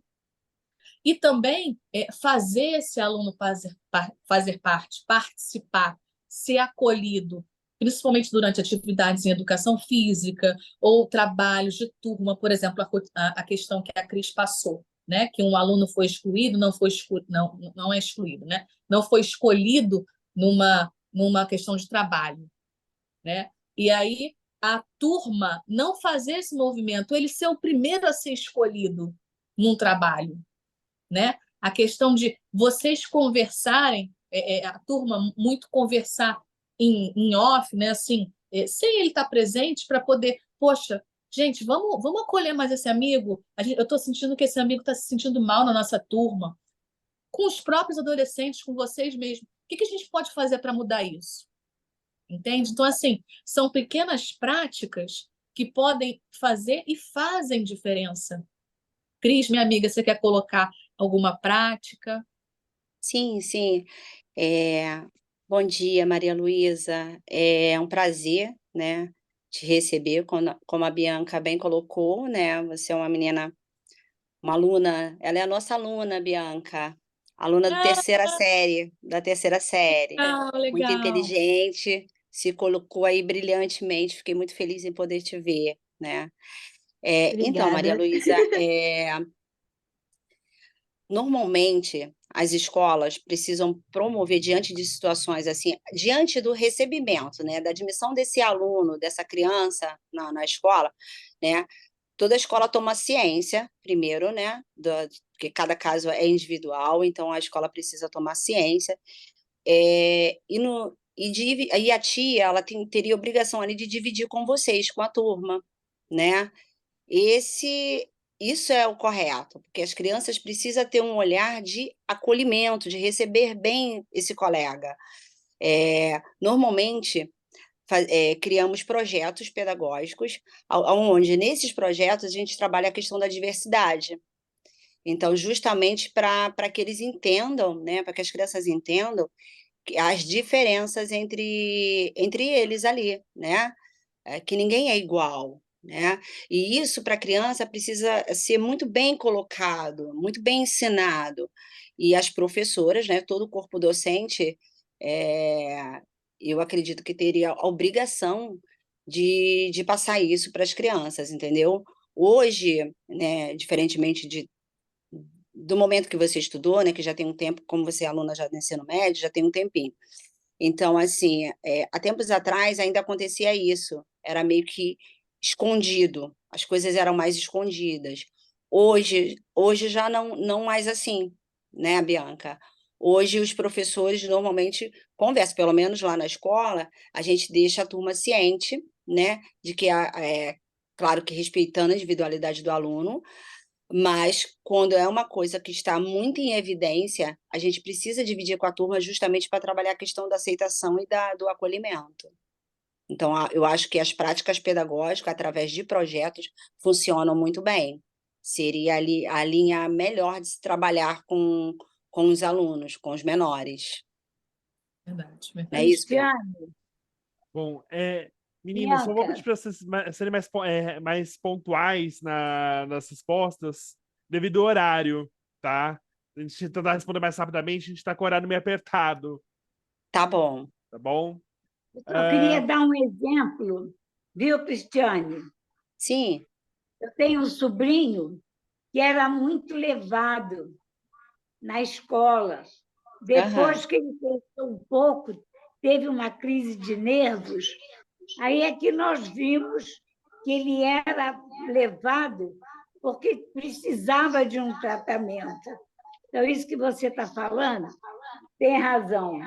e também fazer esse aluno fazer parte, participar, ser acolhido, principalmente durante atividades em educação física ou trabalhos de turma, por exemplo, a questão que a Cris passou, né? Que um aluno foi excluído, não é excluído, né? Não foi escolhido numa questão de trabalho, né? E aí a turma não fazer esse movimento, ele ser o primeiro a ser escolhido num trabalho, né? A questão de vocês conversarem, a turma muito conversar em off, né? Assim, sem ele estar presente para poder, poxa, gente, vamos acolher mais esse amigo. Eu estou sentindo que esse amigo está se sentindo mal na nossa turma. com os próprios adolescentes, com vocês mesmos. O que a gente pode fazer para mudar isso? Entende? Então, assim, são pequenas práticas que podem fazer e fazem diferença. Cris, minha amiga, você quer colocar alguma prática? Sim, sim. Bom dia, Maria Luísa. É um prazer, né, te receber, como a Bianca bem colocou, né? Você é uma menina, uma aluna, ela é a nossa aluna, Bianca, aluna da terceira série, Ah, muito legal. inteligente, se colocou aí brilhantemente, fiquei muito feliz em poder te ver, né? Então, Maria Obrigada. Luísa, normalmente, as escolas precisam promover diante de situações assim, diante do recebimento, né, da admissão desse aluno, dessa criança na escola, né, toda escola toma ciência primeiro, né, porque cada caso é individual, então a escola precisa tomar ciência, e a tia, ela teria obrigação ali de dividir com vocês, com a turma, né, esse isso é o correto, porque as crianças precisam ter um olhar de acolhimento, de receber bem esse colega. Normalmente, criamos projetos pedagógicos, onde nesses projetos a gente trabalha a questão da diversidade. Então, justamente para que eles entendam, né, para que as crianças entendam as diferenças entre eles ali, né? Que ninguém é igual, né? E isso para a criança precisa ser muito bem colocado, muito bem ensinado. E as professoras, né, todo o corpo docente, eu acredito que teria a obrigação de passar isso para as crianças, entendeu? Hoje, né, diferentemente do momento que você estudou, né, que já tem um tempo, como você é aluna já do ensino médio, já tem um tempinho. Então, assim, há tempos atrás ainda acontecia isso, era meio que escondido, as coisas eram mais escondidas. Hoje já não mais assim, né, Bianca? Hoje os professores normalmente conversam, pelo menos lá na escola, a gente deixa a turma ciente, né, de que claro que respeitando a individualidade do aluno, mas quando é uma coisa que está muito em evidência, a gente precisa dividir com a turma justamente para trabalhar a questão da aceitação e do acolhimento. Então, eu acho que as práticas pedagógicas, através de projetos, funcionam muito bem. Seria ali a linha melhor de se trabalhar com os alunos, com os menores. Verdade, Não é verdade. isso, Bianca? Cristiane, Bom, meninas, só vou pedir Bianca, para vocês serem mais pontuais nas respostas, devido ao horário, tá? A gente tentar responder mais rapidamente, a gente está com o horário meio apertado, Tá bom. tá bom? eu só queria dar um exemplo, viu, Cristiane? Sim. Eu tenho um sobrinho que era muito levado na escola. Depois Aham. que ele cresceu um pouco, teve uma crise de nervos, aí é que nós vimos que ele era levado porque precisava de um tratamento. Então, isso que você está falando, tem razão.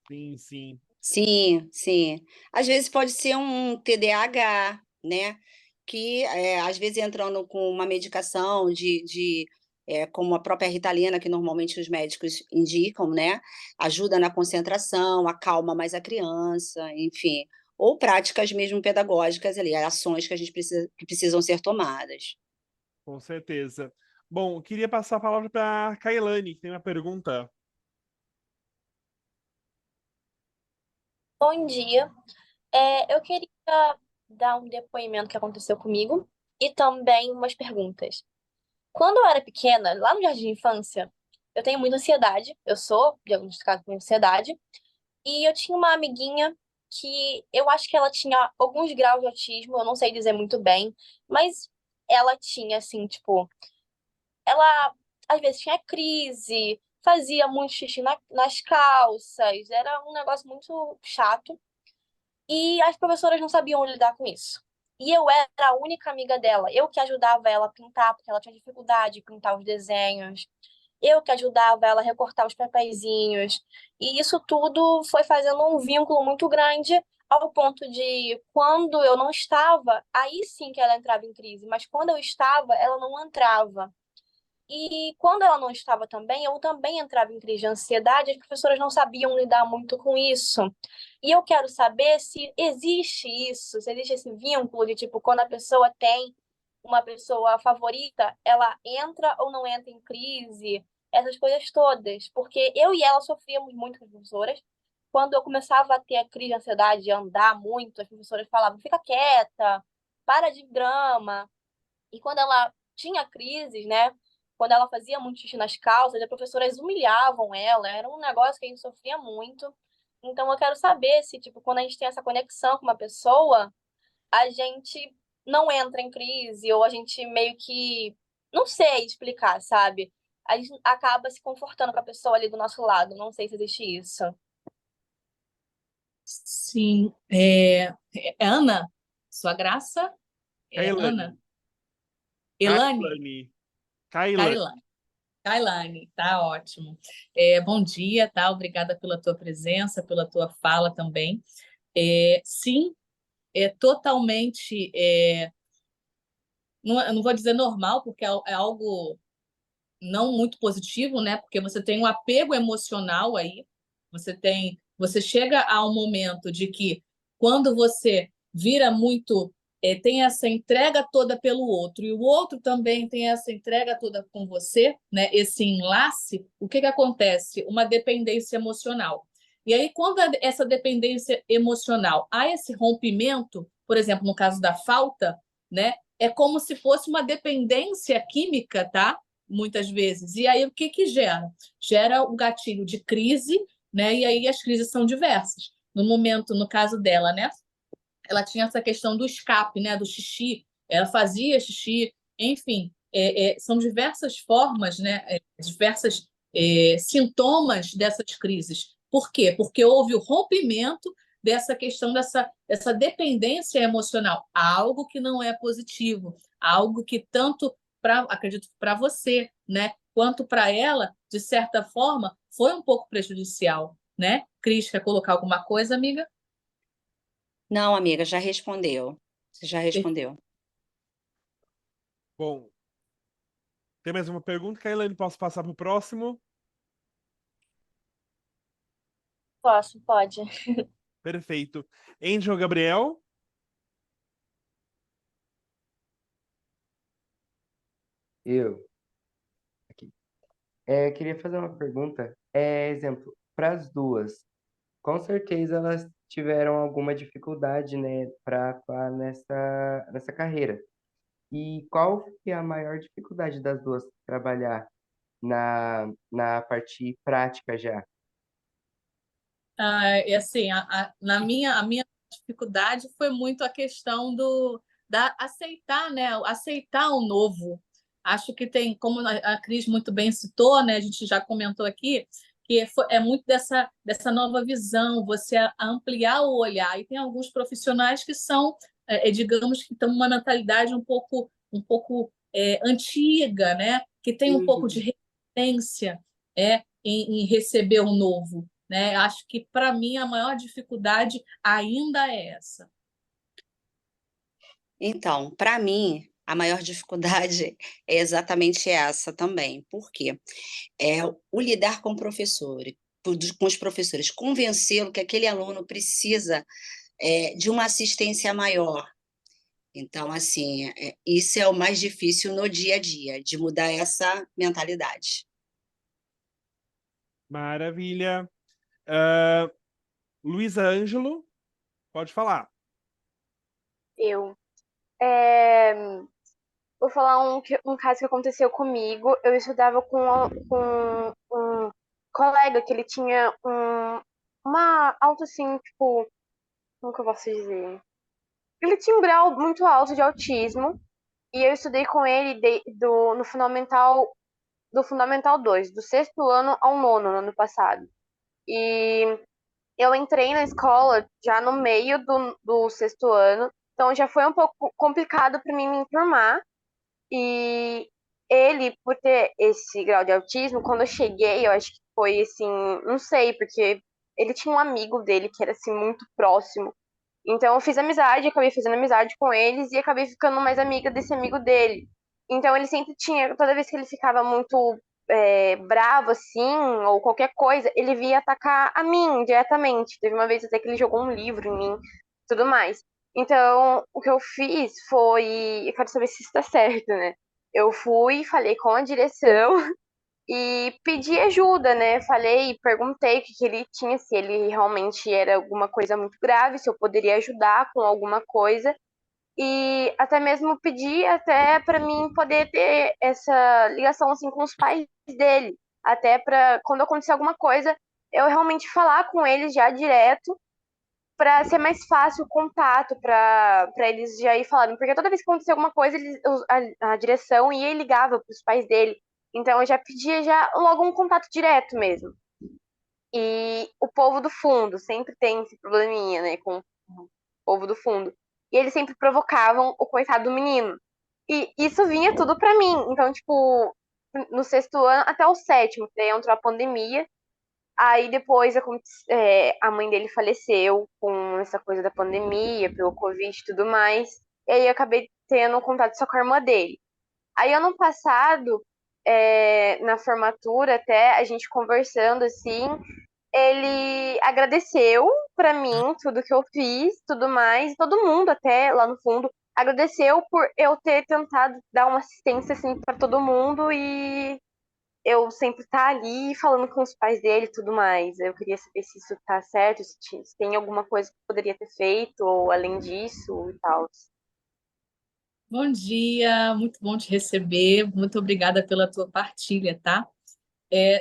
Sim, sim. Sim, sim. Às vezes pode ser um TDAH, né? Que às vezes entrando com uma medicação como a própria Ritalina, que normalmente os médicos indicam, né? Ajuda na concentração, acalma mais a criança, enfim. Ou práticas mesmo pedagógicas ali, ações que que precisam ser tomadas. Com certeza. Bom, eu queria passar a palavra para a Kailane, que tem uma pergunta. Bom dia. Eu queria dar um depoimento que aconteceu comigo e também umas perguntas. Quando eu era pequena, lá no jardim de infância, eu tenho muita ansiedade. Eu sou diagnosticada com ansiedade. E eu tinha uma amiguinha que eu acho que ela tinha alguns graus de autismo, eu não sei dizer muito bem, mas ela tinha, assim, tipo, ela às vezes tinha crise, fazia muito xixi nas calças, era um negócio muito chato. E as professoras não sabiam lidar com isso. E eu era a única amiga dela. Eu que ajudava ela a pintar, porque ela tinha dificuldade de pintar os desenhos. Eu que ajudava ela a recortar os papeizinhos. E isso tudo foi fazendo um vínculo muito grande, ao ponto de, quando eu não estava, aí sim que ela entrava em crise. Mas quando eu estava, ela não entrava. E quando ela não estava também, eu também entrava em crise de ansiedade, as professoras não sabiam lidar muito com isso. E eu quero saber se existe isso, se existe esse vínculo de, tipo, quando a pessoa tem uma pessoa favorita, ela entra ou não entra em crise, essas coisas todas. Porque eu e ela sofríamos muito com as professoras. Quando eu começava a ter a crise de ansiedade, de andar muito, as professoras falavam, fica quieta, para de drama. E quando ela tinha crises, né? Quando ela fazia muito xixi nas calças, as professoras humilhavam ela, era um negócio que a gente sofria muito. Então eu quero saber se, tipo, quando a gente tem essa conexão com uma pessoa, a gente não entra em crise, ou a gente meio que, não sei explicar, sabe? A gente acaba se confortando com a pessoa ali do nosso lado. Não sei se existe isso. Sim. Ana, sua graça é Ana? Kailane. Elane? Kailane. Kailane. Kailane. Kailane, tá ótimo. Bom dia, tá? Obrigada pela tua presença, pela tua fala também. Sim, é totalmente, eu não vou dizer normal, porque é algo não muito positivo, né? Porque você tem um apego emocional aí, você chega a um momento de que quando você vira muito, tem essa entrega toda pelo outro e o outro também tem essa entrega toda com você, né? Esse enlace, o que que acontece? Uma dependência emocional. E aí, quando essa dependência emocional há esse rompimento, por exemplo, no caso da falta, né? É como se fosse uma dependência química, tá? Muitas vezes. E aí o que que gera? Gera o gatilho de crise, né? E aí as crises são diversas. No momento, no caso dela, né? Ela tinha essa questão do escape, né? Do xixi. Ela fazia xixi, enfim, são diversas formas, né? Diversas sintomas dessas crises. Por quê? Porque houve o rompimento dessa questão dessa dependência emocional, algo que não é positivo, algo que tanto acredito para você, né, quanto para ela, de certa forma, foi um pouco prejudicial, né? Cris, quer colocar alguma coisa, amiga? Não, amiga, já respondeu. Você já respondeu. Bom, tem mais uma pergunta, Kailane? Posso passar para o próximo? Posso, pode. Perfeito. Angel Gabriel. Eu, aqui. Queria fazer uma pergunta. Exemplo, para as duas, com certeza elas tiveram alguma dificuldade, né, para atuar nessa carreira. E qual que é a maior dificuldade das duas trabalhar na parte prática já? E assim, a minha dificuldade foi muito a questão da aceitar, né? Aceitar o novo. Acho que tem, como a Cris muito bem citou, né? A gente já comentou aqui, que é muito dessa nova visão, você ampliar o olhar. E tem alguns profissionais que são, digamos, que estão uma mentalidade um pouco antiga, né? Que tem um pouco Uhum. de resistência em receber o novo, né? Acho que, para mim, a maior dificuldade ainda é essa. Então, para mim, a maior dificuldade é exatamente essa também. Por quê? O lidar com professores, com os professores, convencê-lo que aquele aluno precisa de uma assistência maior. Então, assim, isso é o mais difícil no dia a dia, de mudar essa mentalidade. Maravilha. Luísa Ângelo, pode falar. Eu. É, Vou falar um caso que aconteceu comigo. Eu estudava com um colega que ele tinha uma alta, assim, tipo, como que eu posso dizer? Ele tinha um grau muito alto de autismo e eu estudei com ele no do Fundamental 2, do sexto ano ao nono, no ano passado. E eu entrei na escola já no meio do sexto ano, então já foi um pouco complicado para mim me enturmar. E ele, por ter esse grau de autismo, quando eu cheguei, eu acho que foi assim, não sei, porque ele tinha um amigo dele que era assim muito próximo. Então eu fiz amizade, acabei fazendo amizade com eles e acabei ficando mais amiga desse amigo dele. Então ele sempre tinha, toda vez que ele ficava muito bravo assim, ou qualquer coisa, ele via atacar a mim diretamente. Teve uma vez até que ele jogou um livro em mim, tudo mais. Então, o que eu fiz foi, eu quero saber se isso tá certo, né? Eu fui, falei com a direção e pedi ajuda, né? Falei, perguntei o que que ele tinha, se ele realmente era alguma coisa muito grave, se eu poderia ajudar com alguma coisa. E até mesmo pedi até para mim poder ter essa ligação assim com os pais dele, até para quando acontecer alguma coisa, eu realmente falar com eles já direto para ser mais fácil o contato, para eles já ir falando, porque toda vez que acontecia alguma coisa, a direção ia e ligava para os pais dele. Então eu já pedia já logo um contato direto mesmo. E o povo do fundo sempre tem esse probleminha, né, com o povo do fundo. E eles sempre provocavam o coitado do menino. E isso vinha tudo pra mim. Então, tipo, no 6º ano até o 7º, que daí entrou a pandemia. Aí depois a mãe dele faleceu com essa coisa da pandemia, pelo Covid e tudo mais. E aí eu acabei tendo contato só com a irmã dele. Aí ano passado, na formatura até, a gente conversando assim, ele agradeceu pra mim tudo que eu fiz, tudo mais, todo mundo até lá no fundo agradeceu por eu ter tentado dar uma assistência assim para todo mundo e eu sempre estar ali falando com os pais dele e tudo mais. Eu queria saber se isso tá certo, se tem alguma coisa que eu poderia ter feito ou além disso e tal. Bom dia, muito bom te receber. Muito obrigada pela tua partilha, tá?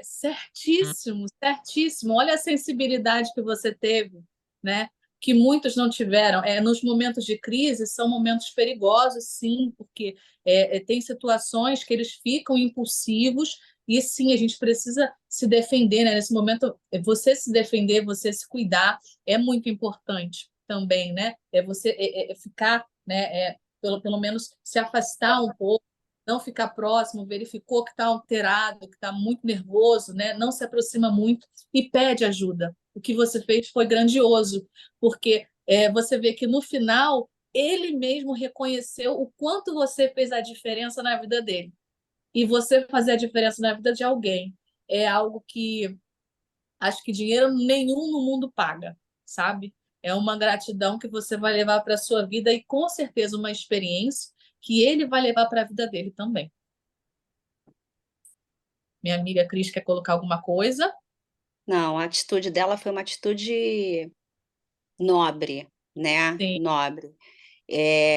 Certíssimo, certíssimo. Olha a sensibilidade que você teve, né? Que muitos não tiveram. Nos momentos de crise são momentos perigosos, sim, porque tem situações que eles ficam impulsivos e sim, a gente precisa se defender, né? Nesse momento, você se defender, você se cuidar é muito importante também, né? Você ficar, né? Pelo menos se afastar um pouco, não ficar próximo, verificou que está alterado, que está muito nervoso, né? Não se aproxima muito e pede ajuda. O que você fez foi grandioso, porque você vê que no final ele mesmo reconheceu o quanto você fez a diferença na vida dele. E você fazer a diferença na vida de alguém é algo que acho que dinheiro nenhum no mundo paga, sabe? É uma gratidão que você vai levar para a sua vida e com certeza uma experiência que ele vai levar para a vida dele também. Minha amiga Cris quer colocar alguma coisa? Não, a atitude dela foi uma atitude nobre, né? Sim, Nobre.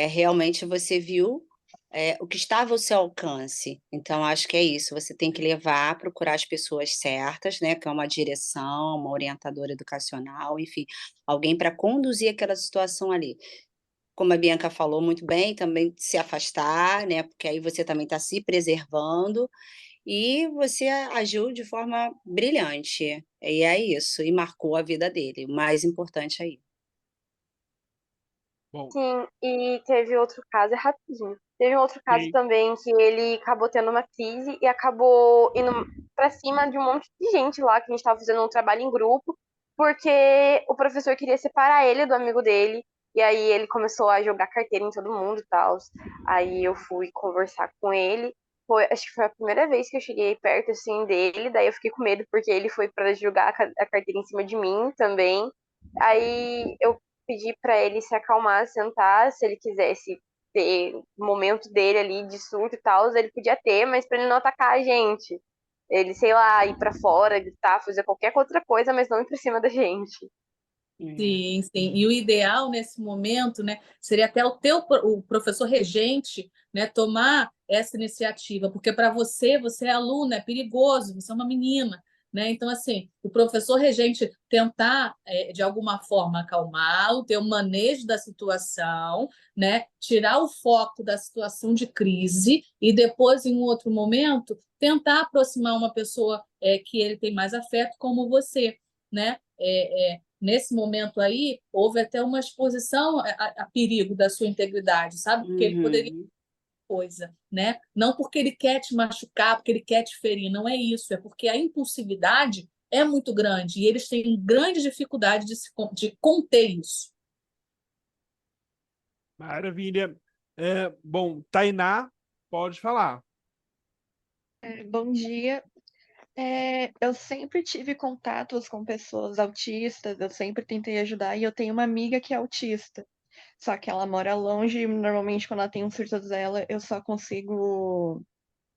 Realmente você viu o que estava ao seu alcance. Então, acho que é isso. Você tem que levar, procurar as pessoas certas, né? Que é uma direção, uma orientadora educacional, enfim, alguém para conduzir aquela situação ali. Como a Bianca falou muito bem, também se afastar, né? Porque aí você também está se preservando e você agiu de forma brilhante. E é isso, e marcou a vida dele. O mais importante aí. Bom, Sim, e teve outro caso, é rapidinho. Teve um outro caso e também que ele acabou tendo uma crise e acabou indo pra cima de um monte de gente lá, que a gente tava fazendo um trabalho em grupo, porque o professor queria separar ele do amigo dele, e aí ele começou a jogar carteira em todo mundo e tal. Aí eu fui conversar com ele. Acho que foi a primeira vez que eu cheguei perto assim dele, daí eu fiquei com medo porque ele foi para jogar a carteira em cima de mim também. Aí eu pedi para ele se acalmar, sentar, se ele quisesse ter o momento dele ali de surto e tal, ele podia ter, mas para ele não atacar a gente. Ele, sei lá, ir para fora, gritar, fazer qualquer outra coisa, mas não ir pra cima da gente. sim, sim. E o ideal nesse momento, né, seria até o professor regente, né, tomar essa iniciativa, porque para você, você é aluna, é perigoso, você é uma menina, né? Então, assim, o professor regente tentar, de alguma forma, acalmá-lo, ter um manejo da situação, né, tirar o foco da situação de crise e depois, em um outro momento, tentar aproximar uma pessoa que ele tem mais afeto, como você, né? Nesse momento aí, houve até uma exposição a perigo da sua integridade, sabe? Porque ele poderia Uhum. coisa, né? Não porque ele quer te machucar, porque ele quer te ferir, não é isso, é porque a impulsividade é muito grande e eles têm grande dificuldade de conter isso. maravilha. Bom, Tainá, pode falar. Bom dia. Eu sempre tive contatos com pessoas autistas, eu sempre tentei ajudar, e eu tenho uma amiga que é autista. Só que ela mora longe e normalmente quando ela tem um surto dela, eu só consigo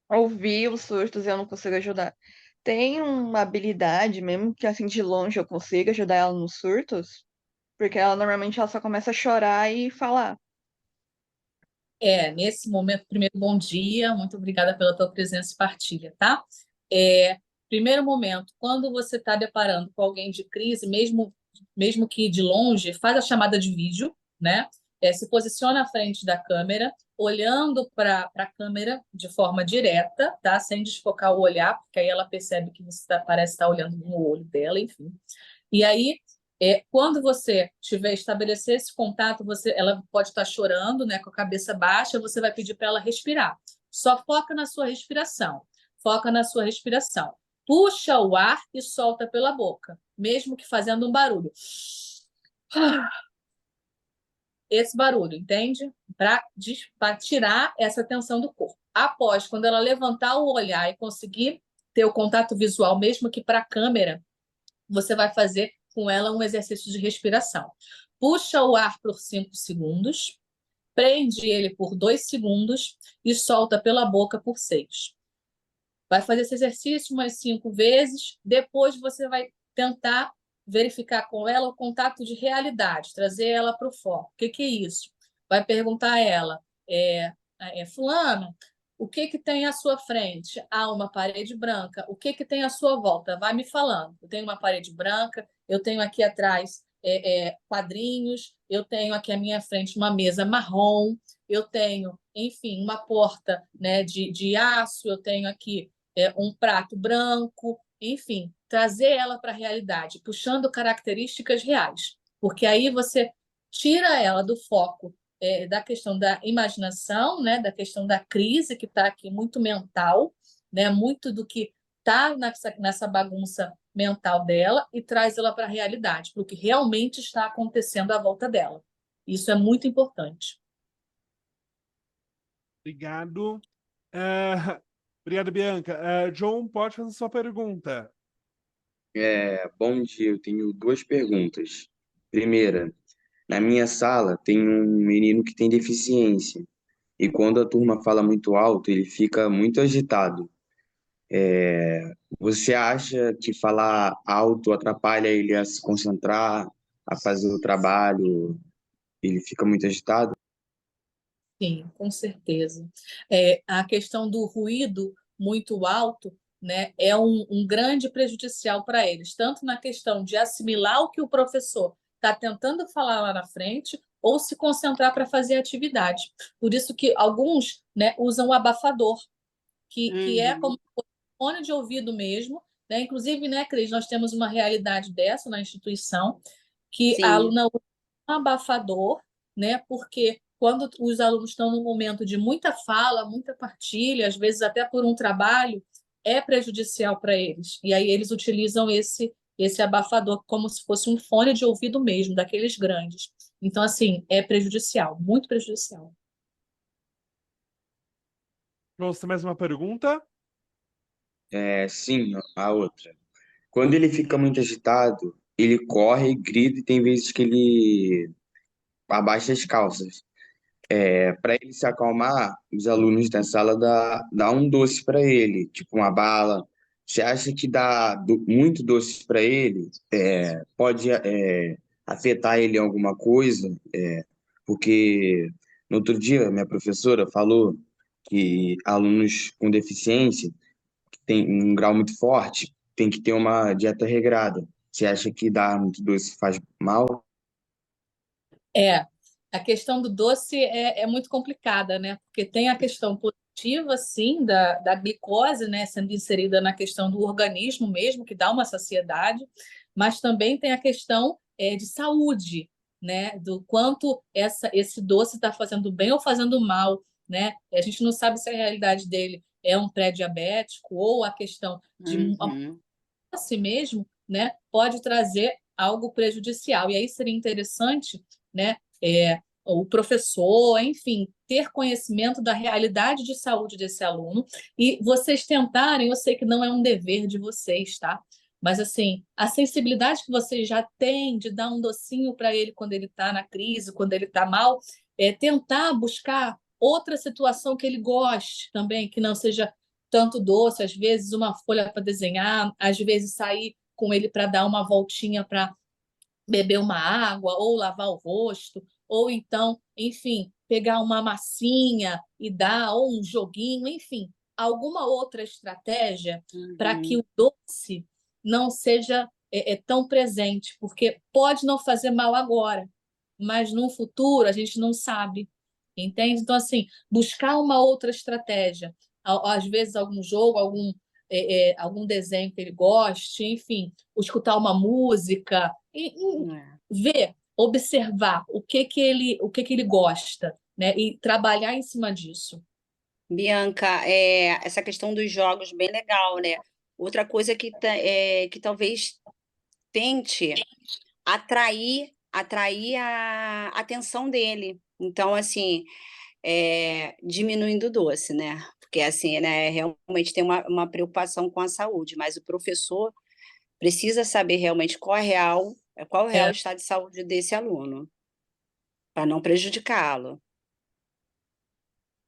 ouvir os surtos e eu não consigo ajudar. Tem uma habilidade, mesmo que assim de longe eu consiga ajudar ela nos surtos, porque ela normalmente ela só começa a chorar e falar. Nesse momento, primeiro, bom dia, muito obrigada pela tua presença e partilha, tá? É, Primeiro momento, quando você está deparando com alguém de crise, mesmo que de longe, faz a chamada de vídeo, né? Se posiciona à frente da câmera, olhando para a câmera de forma direta, tá? Sem desfocar o olhar, porque aí ela percebe que você parece estar olhando no olho dela, enfim. E aí, quando você estabelecer esse contato, ela pode estar chorando, né, com a cabeça baixa, você vai pedir para ela respirar. Só foca na sua respiração. Foca na sua respiração. Puxa o ar e solta pela boca, mesmo que fazendo um barulho. Esse barulho, entende? Para tirar essa tensão do corpo. Após, quando ela levantar o olhar e conseguir ter o contato visual, mesmo que para a câmera, você vai fazer com ela um exercício de respiração. Puxa o ar por 5 segundos, prende ele por 2 segundos e solta pela boca por 6. Vai fazer esse exercício umas 5 vezes, depois você vai tentar verificar com ela o contato de realidade, trazer ela para o foco. O que é isso? Vai perguntar a ela, fulano, o que tem à sua frente? Uma parede branca. O que tem à sua volta? Vai me falando. Eu tenho uma parede branca, eu tenho aqui atrás quadrinhos, eu tenho aqui à minha frente uma mesa marrom, eu tenho, enfim, uma porta, né, de aço, eu tenho aqui um prato branco, enfim, trazer ela para a realidade, puxando características reais, porque aí você tira ela do foco da questão da imaginação, né, da questão da crise, que está aqui muito mental, né, muito do que está nessa bagunça mental dela, e traz ela para a realidade, para o que realmente está acontecendo à volta dela. Isso é muito importante. Obrigado. Obrigado, Bianca. John, pode fazer sua pergunta. Bom dia, eu tenho duas perguntas. Primeira, na minha sala tem um menino que tem deficiência e quando a turma fala muito alto, ele fica muito agitado. Você acha que falar alto atrapalha ele a se concentrar, a fazer o trabalho? Ele fica muito agitado? Sim, com certeza. A questão do ruído muito alto, né, é um grande prejudicial para eles, tanto na questão de assimilar o que o professor está tentando falar lá na frente, ou se concentrar para fazer a atividade. Por isso que alguns, né, usam o abafador, que é como fone de ouvido mesmo, né? Inclusive, né, Cris, nós temos uma realidade dessa na instituição, que a Sim. aluna usa um abafador, né? Porque quando os alunos estão num momento de muita fala, muita partilha, às vezes até por um trabalho, é prejudicial para eles. E aí eles utilizam esse abafador como se fosse um fone de ouvido mesmo, daqueles grandes. Então, assim, é prejudicial, muito prejudicial. Vamos ter mais uma pergunta? Sim, a outra. Quando ele fica muito agitado, ele corre, grita e tem vezes que ele abaixa as calças. Para ele se acalmar, os alunos da sala dá um doce para ele, tipo uma bala. Você acha que dar muito doce para ele pode afetar ele em alguma coisa? Porque no outro dia minha professora falou que alunos com deficiência, que tem um grau muito forte, tem que ter uma dieta regrada. Você acha que dar muito doce faz mal? A questão do doce é muito complicada, né? Porque tem a questão positiva, sim, da glicose, né, sendo inserida na questão do organismo mesmo, que dá uma saciedade, mas também tem a questão de saúde, né? Do quanto esse doce está fazendo bem ou fazendo mal, né? A gente não sabe se a realidade dele é um pré-diabético ou a questão de doce mesmo, né? Pode trazer algo prejudicial. E aí seria interessante, né? o professor, enfim, ter conhecimento da realidade de saúde desse aluno e vocês tentarem, eu sei que não é um dever de vocês, tá? Mas, assim, a sensibilidade que vocês já têm de dar um docinho para ele quando ele está na crise, quando ele está mal, tentar buscar outra situação que ele goste também, que não seja tanto doce, às vezes uma folha para desenhar, às vezes sair com ele para dar uma voltinha para beber uma água ou lavar o rosto, ou então, enfim, pegar uma massinha e dar, ou um joguinho, enfim, alguma outra estratégia para que Uhum. o doce não seja tão presente, porque pode não fazer mal agora, mas no futuro a gente não sabe, entende? Então, assim, buscar uma outra estratégia, às vezes algum jogo, algum desenho que ele goste, enfim, ou escutar uma música, É. ver, observar o que que ele gosta, né? E trabalhar em cima disso. Bianca, essa questão dos jogos, bem legal, né? Outra coisa que talvez tente atrair a atenção dele. Então, assim, diminuindo o doce, né? Porque, assim, né, realmente tem uma preocupação com a saúde, mas o professor precisa saber realmente qual é o real É, estado de saúde desse aluno, para não prejudicá-lo.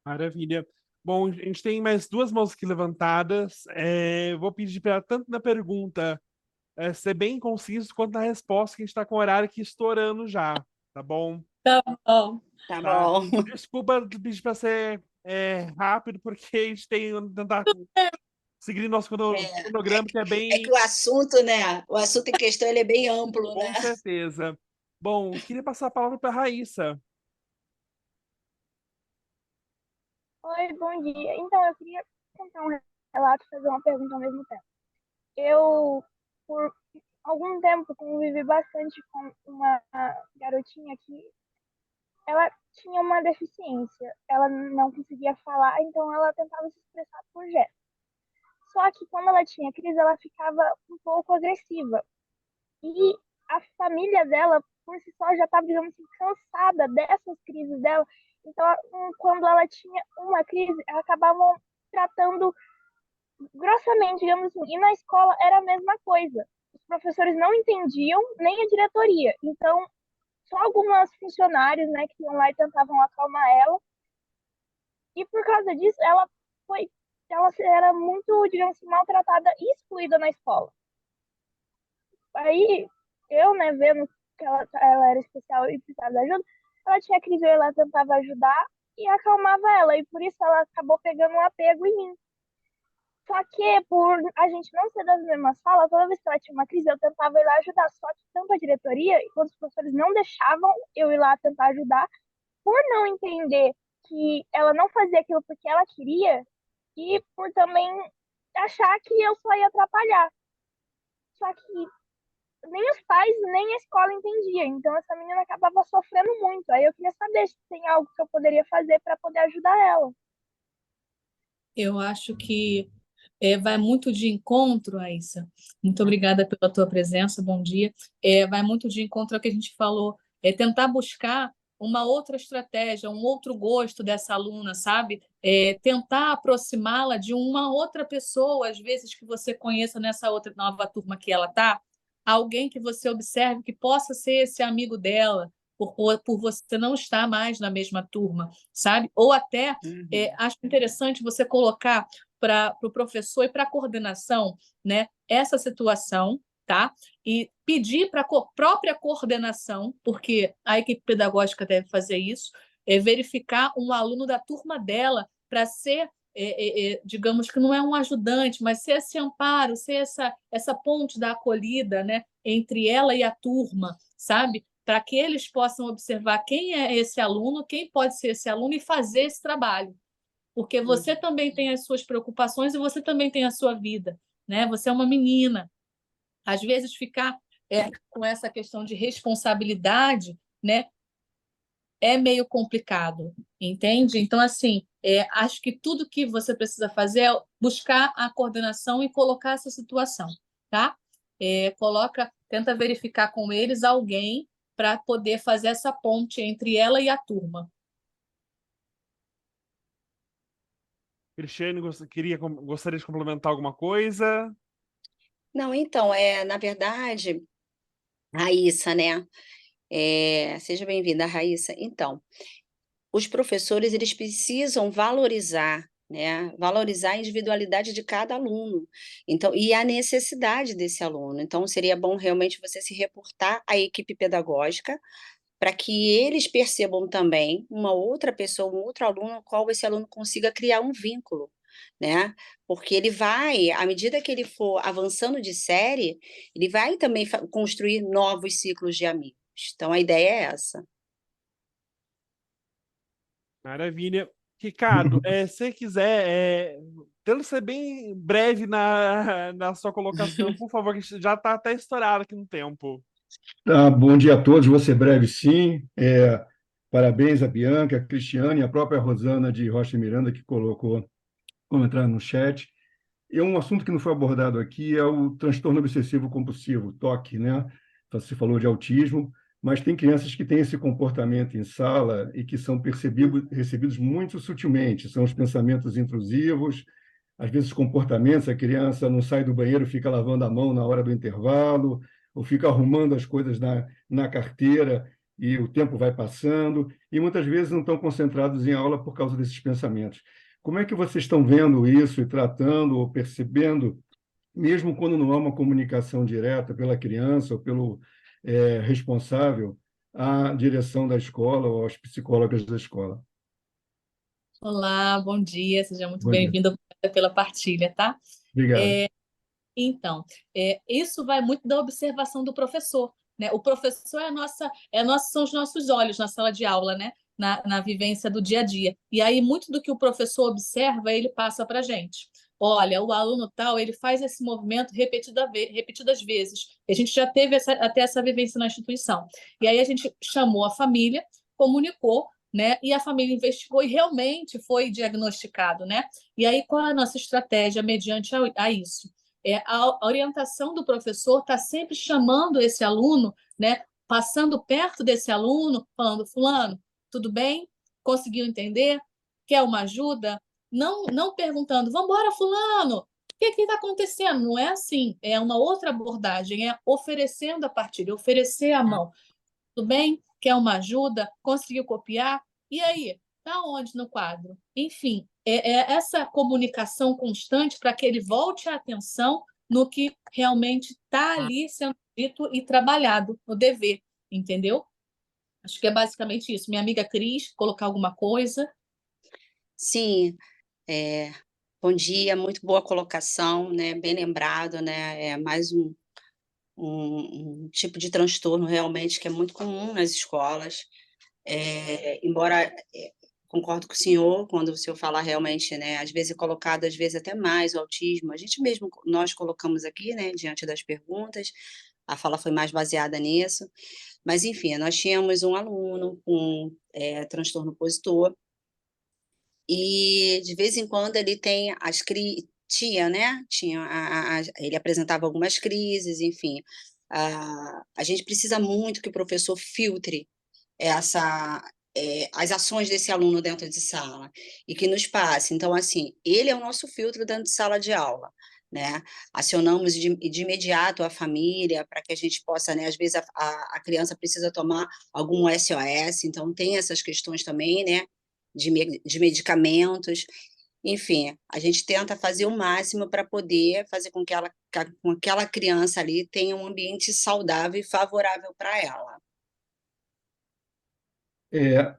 Maravilha. Bom, a gente tem mais duas mãos aqui levantadas. Eu vou pedir para tanto na pergunta ser bem conciso quanto na resposta, que a gente está com o horário aqui estourando já, tá bom? tá bom. Tá Tá? bom. Desculpa pedir para ser rápido, porque a gente tem que tentar seguir nosso cronograma, que é É que bem. o assunto, né? O assunto em questão ele é bem amplo, né? Com certeza. Bom, queria passar a palavra para a Raíssa. Oi, bom dia. Então, eu queria contar um relato e fazer uma pergunta ao mesmo tempo. Eu, por algum tempo, convivi bastante com uma garotinha que ela tinha uma deficiência. Ela não conseguia falar, então ela tentava se expressar por gestos. Só que quando ela tinha crise, ela ficava um pouco agressiva. E a família dela, por si só, já estava, digamos assim, cansada dessas crises dela. Então, quando ela tinha uma crise, acabavam tratando grossamente, digamos assim. E na escola era a mesma coisa. Os professores não entendiam, nem a diretoria. Então, só algumas funcionários, né, que iam lá e tentavam acalmar ela. E por causa disso, ela era muito, digamos assim, maltratada e excluída na escola. Aí, eu, né, vendo que ela era especial e precisava de ajuda, ela tinha crise, ela tentava ajudar e acalmava ela. E por isso ela acabou pegando um apego em mim. Só que, por a gente não ser das mesmas salas, toda vez que ela tinha uma crise, eu tentava ir lá ajudar. Só que tanto a diretoria quanto os professores não deixavam eu ir lá tentar ajudar, por não entender que ela não fazia aquilo porque ela queria e por também achar que eu só ia atrapalhar. Só que nem os pais, nem a escola entendia. Então, essa menina acabava sofrendo muito. Aí eu queria saber se tem algo que eu poderia fazer para poder ajudar ela. Eu acho que vai muito de encontro, Aissa. Muito obrigada pela tua presença, bom dia. Vai muito de encontro ao que a gente falou, tentar buscar uma outra estratégia, um outro gosto dessa aluna, sabe? Tentar aproximá-la de uma outra pessoa, às vezes que você conheça nessa outra nova turma que ela está, alguém que você observe que possa ser esse amigo dela, por você não estar mais na mesma turma, sabe? Ou até acho interessante você colocar para o professor e para a coordenação, né, essa situação, tá? E pedir para a própria coordenação, porque a equipe pedagógica deve fazer isso, verificar um aluno da turma dela para ser, digamos que não é um ajudante, mas ser esse amparo, ser essa ponte da acolhida, né, entre ela e a turma, sabe? Para que eles possam observar quem é esse aluno, quem pode ser esse aluno e fazer esse trabalho. Porque você também tem as suas preocupações e você também tem a sua vida, né? Você é uma menina. Às vezes ficar com essa questão de responsabilidade, né, é meio complicado, entende? Então, assim, acho que tudo que você precisa fazer é buscar a coordenação e colocar essa situação, tá? Tenta verificar com eles alguém para poder fazer essa ponte entre ela e a turma. Cristiane, gostaria de complementar alguma coisa? Não, então, na verdade, Raíssa, né? Seja bem-vinda, Raíssa. Então, os professores eles precisam valorizar, né? Valorizar a individualidade de cada aluno. Então, e a necessidade desse aluno. Então, seria bom realmente você se reportar à equipe pedagógica para que eles percebam também uma outra pessoa, um outro aluno, qual esse aluno consiga criar um vínculo, né? Porque ele vai, à medida que ele for avançando de série, ele vai também construir novos ciclos de amigos. Então, a ideia é essa. Maravilha. Ricardo, se você quiser, tendo ser bem breve na sua colocação, por favor, que já está até estourado aqui no tempo. Bom dia a todos, vou ser breve, sim. Parabéns a Bianca, a Cristiane e a própria Rosana de Rocha Miranda, que colocou comentário no chat. E um assunto que não foi abordado aqui é o transtorno obsessivo compulsivo, TOC, né? Você falou de autismo, mas tem crianças que têm esse comportamento em sala e que são recebidos muito sutilmente. São os pensamentos intrusivos, às vezes comportamentos, a criança não sai do banheiro, fica lavando a mão na hora do intervalo, ou fica arrumando as coisas na carteira e o tempo vai passando, e muitas vezes não estão concentrados em aula por causa desses pensamentos. Como é que vocês estão vendo isso e tratando ou percebendo, mesmo quando não há uma comunicação direta pela criança ou pelo responsável, à direção da escola ou aos psicólogos da escola? Olá, bom dia, seja muito Bom dia. bem-vindo pela partilha, tá? Obrigado. Então, isso vai muito da observação do professor, né? O professor são os nossos olhos na sala de aula, né? Na vivência do dia a dia. E aí, muito do que o professor observa, ele passa para a gente. Olha, o aluno tal, ele faz esse movimento repetidas vezes. A gente já teve até essa vivência na instituição. E aí a gente chamou a família, comunicou, né? E a família investigou e realmente foi diagnosticado, né? E aí, qual é a nossa estratégia mediante a isso? A orientação do professor está sempre chamando esse aluno, né? Passando perto desse aluno, falando, fulano, tudo bem? Conseguiu entender? Quer uma ajuda? Não perguntando, vamos embora, fulano, o que está acontecendo? Não é assim, é uma outra abordagem, é oferecendo a partilha, oferecer a mão. Tudo bem? Quer uma ajuda? Conseguiu copiar? E aí? Está onde no quadro? Enfim, é essa comunicação constante para que ele volte a atenção no que realmente está ali sendo dito e trabalhado, no dever, entendeu? Acho que é basicamente isso. Minha amiga Cris, colocar alguma coisa? Sim, bom dia, muito boa colocação, né? Bem lembrado, né? É mais um tipo de transtorno realmente que é muito comum nas escolas. Embora concordo com o senhor, quando o senhor fala realmente, né? Às vezes é colocado, às vezes até mais o autismo. A gente mesmo, nós colocamos aqui, né? Diante das perguntas, a fala foi mais baseada nisso. Mas, enfim, nós tínhamos um aluno com transtorno opositor, e de vez em quando ele tem né? Ele apresentava algumas crises, enfim. A gente precisa muito que o professor filtre as ações desse aluno dentro de sala e que nos passe. Então, assim, ele é o nosso filtro dentro de sala de aula, né? Acionamos de imediato a família para que a gente possa, né? Às vezes a criança precisa tomar algum SOS, então tem essas questões também, né? De medicamentos. Enfim, a gente tenta fazer o máximo para poder fazer com que aquela criança ali tenha um ambiente saudável e favorável para ela.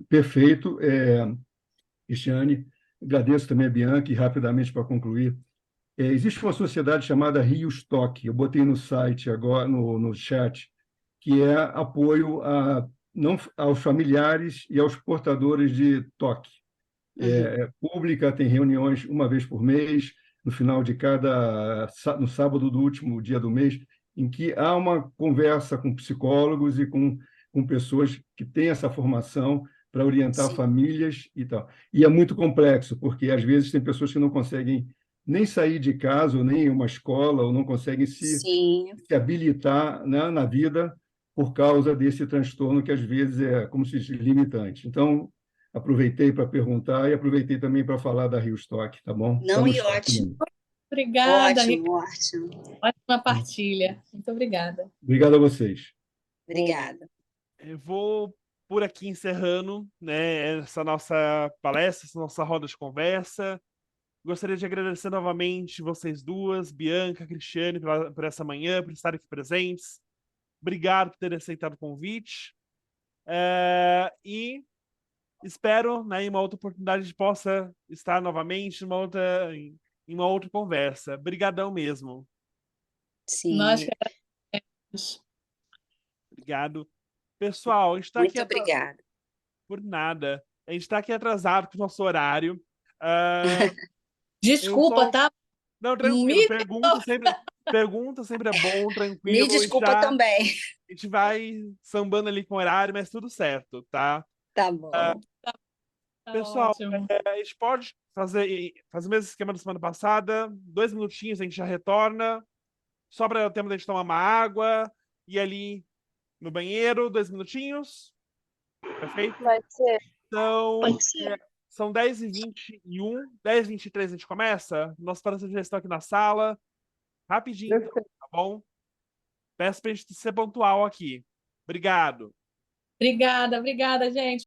Perfeito, Cristiane. Agradeço também a Bianca, e rapidamente para concluir. Existe uma sociedade chamada Rio Stock, eu botei no site agora, no chat, que é apoio aos familiares e aos portadores de TOC. Pública, tem reuniões uma vez por mês, no final de no sábado do último dia do mês, em que há uma conversa com psicólogos e com pessoas que têm essa formação para orientar Sim. famílias e tal. E é muito complexo, porque às vezes tem pessoas que não conseguem nem sair de casa, ou nem ir a uma escola, ou não conseguem se habilitar, né, na vida por causa desse transtorno que às vezes é, como se diz, limitante. Então, aproveitei para perguntar e aproveitei também para falar da Rio Stock, tá bom? Não, Estamos e ótimo. Obrigada, Ótimo, ótimo. ótima partilha. Muito obrigada. Obrigado a vocês. Obrigada. Eu vou por aqui encerrando, né, essa nossa palestra, essa nossa roda de conversa. Gostaria de agradecer novamente vocês duas, Bianca, Cristiane, por essa manhã, por estarem aqui presentes. Obrigado por terem aceitado o convite. E espero, né, em uma outra oportunidade, a gente possa estar novamente em uma outra conversa. Obrigadão mesmo. Nós Sim, que agradecemos. Obrigado. Pessoal, a gente está aqui muito obrigada. por nada. A gente está aqui atrasado com o nosso horário. Ah, Desculpa, só- tá? Não, tranquilo. Me Pergunta sempre é bom, Me tranquilo. desculpa também. A gente vai sambando ali com o horário, mas tudo certo, tá? Tá bom. Tá Pessoal, ótimo. a gente pode fazer o mesmo esquema da semana passada. 2 minutinhos, a gente já retorna. Só para o tempo da gente tomar uma água. E ali no banheiro, 2 minutinhos. Perfeito? Pode ser. Então, Pode ser. são 10h21, 10h23 a gente começa. Nossos parceiros já estão aqui na sala. Rapidinho, tá bom? Peço pra gente ser pontual aqui. Obrigado. Obrigada, gente.